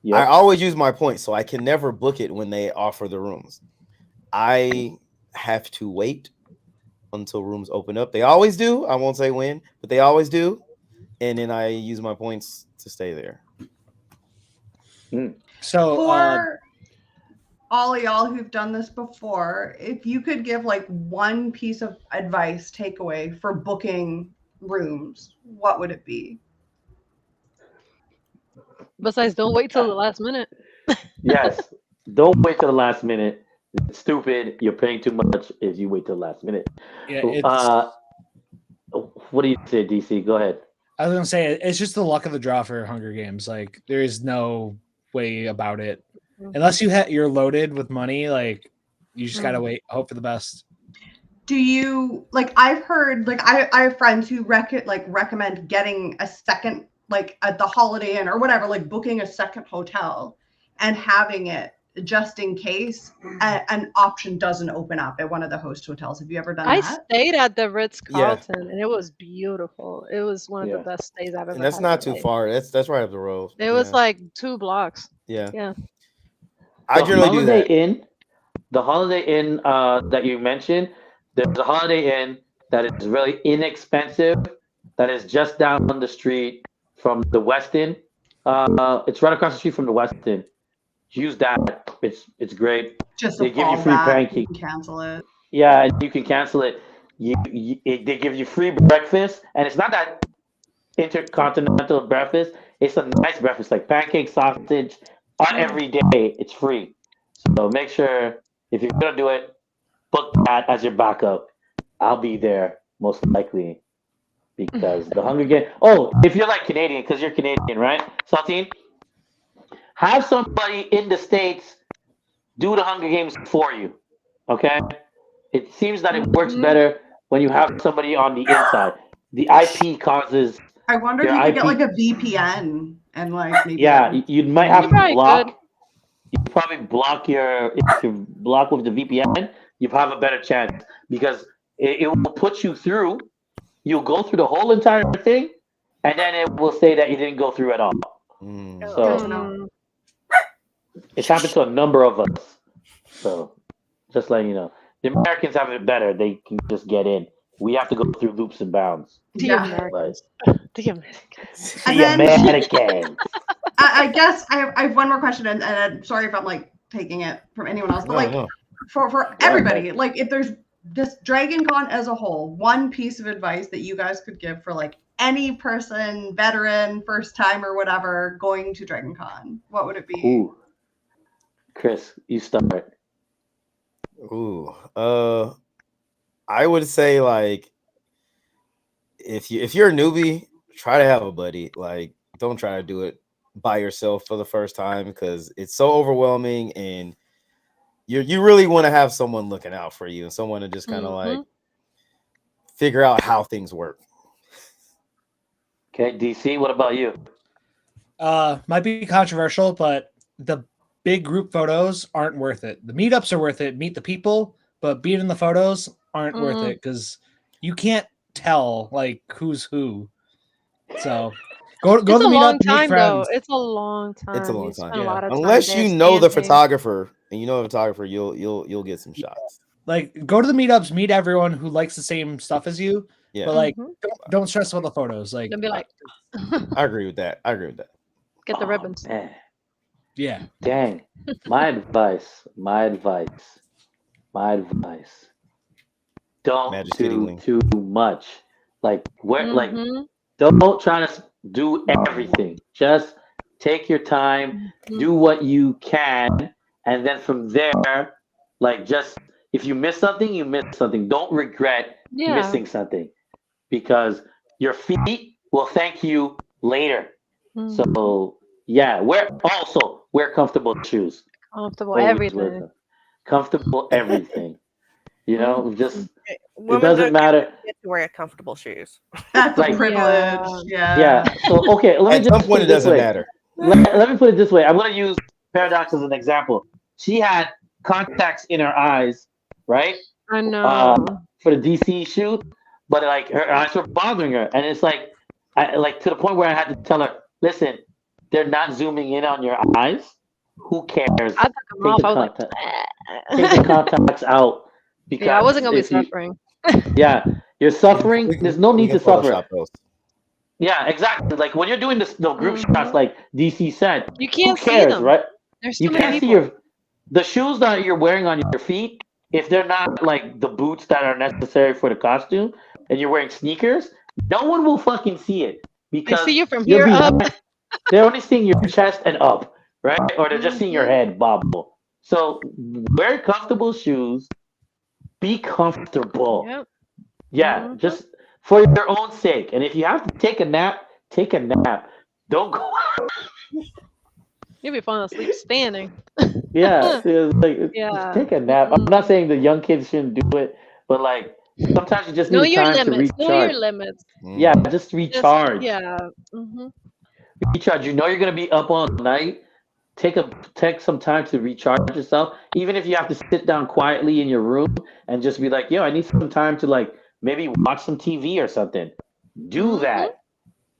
Yep. I always use my points, so I can never book it when they offer the rooms. I have to wait until rooms open up. They always do. I won't say when, but they always do. And then I use my points to stay there. So For all of y'all who've done this before, if you could give like one piece of advice, takeaway for booking rooms, what would it be? Besides, don't wait till the last minute. Yes. Don't wait till the last minute. It's stupid. You're paying too much if you wait till the last minute. yeah, it's, What do you say, DC? Go ahead. I was gonna say it's just the luck of the draw for Hunger Games. Like there is no way about it unless you're loaded with money. Like you just gotta wait, hope for the best. Do you like? I've heard like I have friends who recommend getting a second like at the Holiday Inn or whatever, like booking a second hotel and having it just in case an option doesn't open up at one of the host hotels. Have you ever done I that? stayed at the Ritz-Carlton and it was beautiful. It was one of the best stays I've ever had. And that's not too far. That's right up the road. It was like 2 blocks. Yeah. Yeah. I generally do that. The Holiday Inn that you mentioned, there's a Holiday Inn that is really inexpensive, that is just down the street from the Westin. It's right across the street from the Westin. Use that. It's great. Just they give you free pancakes. You can cancel it. Yeah, you can cancel it. They give you free breakfast, and it's not that intercontinental breakfast. It's a nice breakfast, like pancake, sausage, on every day. It's free. So make sure if you're gonna do it, book that as your backup. I'll be there most likely because the Hunger Games. Oh, if you're like Canadian, because you're Canadian, right, Saltine? Have somebody in the States do the Hunger Games for you. Okay? It seems that it works better when you have somebody on the inside. The IP causes. I wonder if you could get like a VPN and like maybe. Yeah, you might have to block. Good. You probably block if you block with the VPN, you have a better chance because it will put you through. You'll go through the whole entire thing, and then it will say that you didn't go through at all. So it's happened to a number of us. So just letting you know, the Americans have it better. They can just get in. We have to go through loops and bounds. The Americans. The Americans. And then, Americans. I guess I have one more question, and I'm sorry if I'm like taking it from anyone else, but for everybody, like if there's this DragonCon as a whole, one piece of advice that you guys could give for like any person, veteran, first time or whatever, going to DragonCon, what would it be? Ooh. Chris, you start. Ooh. I would say like if you're a newbie, try to have a buddy. Like don't try to do it by yourself for the first time because it's so overwhelming and you really want to have someone looking out for you and someone to just kind of like figure out how things work. Okay, DC, what about you? Might be controversial, but the big group photos aren't worth it. The meetups are worth it. Meet the people, but being in the photos aren't worth it because you can't tell like who's who. So go to the meetup. Meet friends. It's a long time. It's a long time. A lot of Unless time you know the photographer and you know the photographer, you'll get some shots. Like go to the meetups, meet everyone who likes the same stuff as you. Yeah. But like don't stress about the photos. Like don't be like I agree with that. Get the ribbons. Man. Yeah. Dang. My advice. Don't do too much. Like like don't try to do everything. Just take your time, do what you can, and then from there, like just if you miss something, you miss something. Don't regret missing something because your feet will thank you later. So yeah, wear comfortable shoes. Comfortable everything. Comfortable everything. You know, just it doesn't matter. Get to wear comfortable shoes. That's like, a privilege. Yeah. So okay, let me At some point it doesn't matter. Let me put it this way. I'm going to use Paradox as an example. She had contacts in her eyes, right? I know. For the DC shoot, but like her eyes were bothering her, and it's like, to the point where I had to tell her, "Listen, they're not zooming in on your eyes. Who cares? I took them off. I was take the contacts out." Because I wasn't gonna be suffering. You're suffering. There's no need to suffer. Yeah, exactly. Like when you're doing the group shots, like DC said, you can't who cares, see them. Right? There's so you can't see the shoes that you're wearing on your feet. If they're not like the boots that are necessary for the costume, and you're wearing sneakers, no one will fucking see it because they see you from here up. They're only seeing your chest and up, right? Or they're just seeing your head bobble. So wear comfortable shoes. Be comfortable. Yep. Yeah, just for your own sake. And if you have to take a nap, take a nap. Don't go. You'll be falling asleep standing. Yeah, just take a nap. I'm not saying the young kids shouldn't do it, but like sometimes you just need time to recharge. Know your limits. Yeah, just recharge. recharge. You know you're gonna be up all night. Take some time to recharge yourself. Even if you have to sit down quietly in your room and just be like, yo, I need some time to like maybe watch some TV or something. Do that.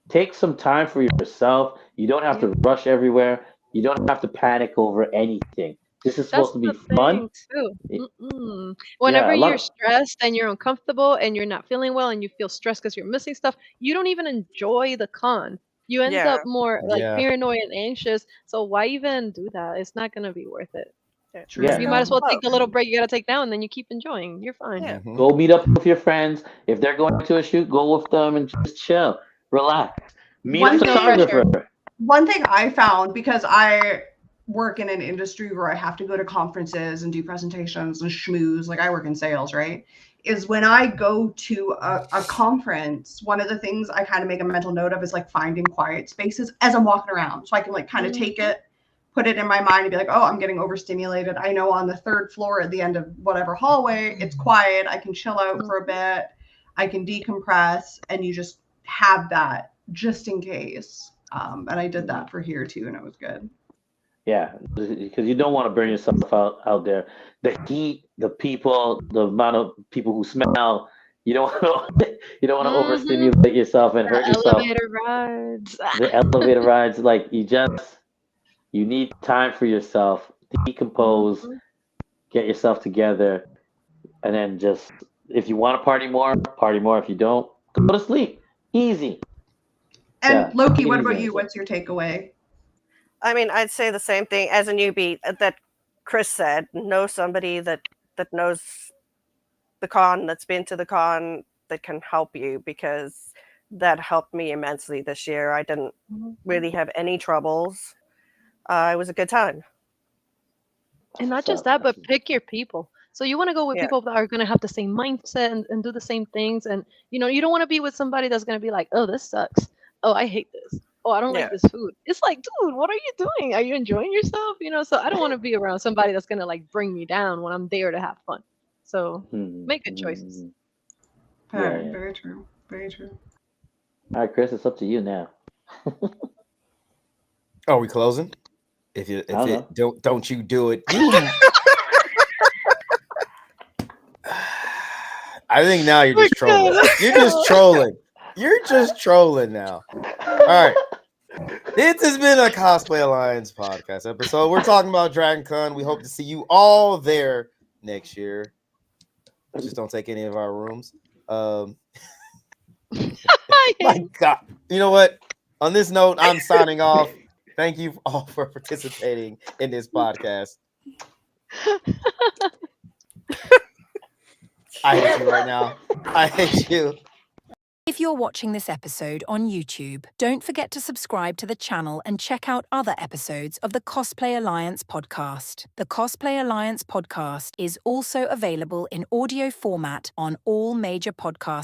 Take some time for yourself. You don't have to rush everywhere. You don't have to panic over anything. This is supposed to be fun. Too. Whenever you're stressed and you're uncomfortable and you're not feeling well and you feel stressed because you're missing stuff, you don't even enjoy the con. You end up more like paranoid and anxious. So why even do that? It's not gonna be worth it. Yeah. You might as well take the little break you gotta take now, and then you keep enjoying. You're fine. Go meet up with your friends. If they're going to a shoot, go with them and just chill, relax. Meet a photographer. One thing I found, because I work in an industry where I have to go to conferences and do presentations and schmooze, like I work in sales, right? Is when I go to a conference, one of the things I kind of make a mental note of is like finding quiet spaces as I'm walking around. So I can like kind of take it, put it in my mind and be like, oh, I'm getting overstimulated. I know on the third floor at the end of whatever hallway, it's quiet. I can chill out for a bit. I can decompress, and you just have that just in case. And I did that for here too, and it was good. Yeah, because you don't want to burn yourself out there. The heat, the people, the amount of people who smell. You don't want to overstimulate yourself and hurt yourself. Elevator rides. The elevator rides, like you need time for yourself, decompose, get yourself together, and then just if you want to party more. If you don't, go to sleep. Easy. And Loki, what about you? What's your takeaway? I mean, I'd say the same thing as a newbie that Chris said. Know somebody that knows the con, that's been to the con, that can help you, because that helped me immensely this year. I didn't really have any troubles. It was a good time. And not just that, but pick your people. So you want to go with people that are going to have the same mindset and do the same things. And, you don't want to be with somebody that's going to be like, oh, this sucks. Oh, I hate this. Oh, I don't like this food. It's like, dude, what are you doing? Are you enjoying yourself? So I don't want to be around somebody that's going to like bring me down when I'm there to have fun. So make good choices. Very true. Very true. All right, Chris, it's up to you now. Are we closing? Don't you do it. I think now you're just trolling. You're just trolling now. All right. This has been a Cosplay Alliance podcast episode. We're talking about DragonCon. We hope to see you all there next year. Just don't take any of our rooms. My God. You know what? On this note, I'm signing off. Thank you all for participating in this podcast. I hate you right now. I hate you. If you're watching this episode on YouTube, don't forget to subscribe to the channel and check out other episodes of the Cosplay Alliance podcast. The Cosplay Alliance podcast is also available in audio format on all major podcast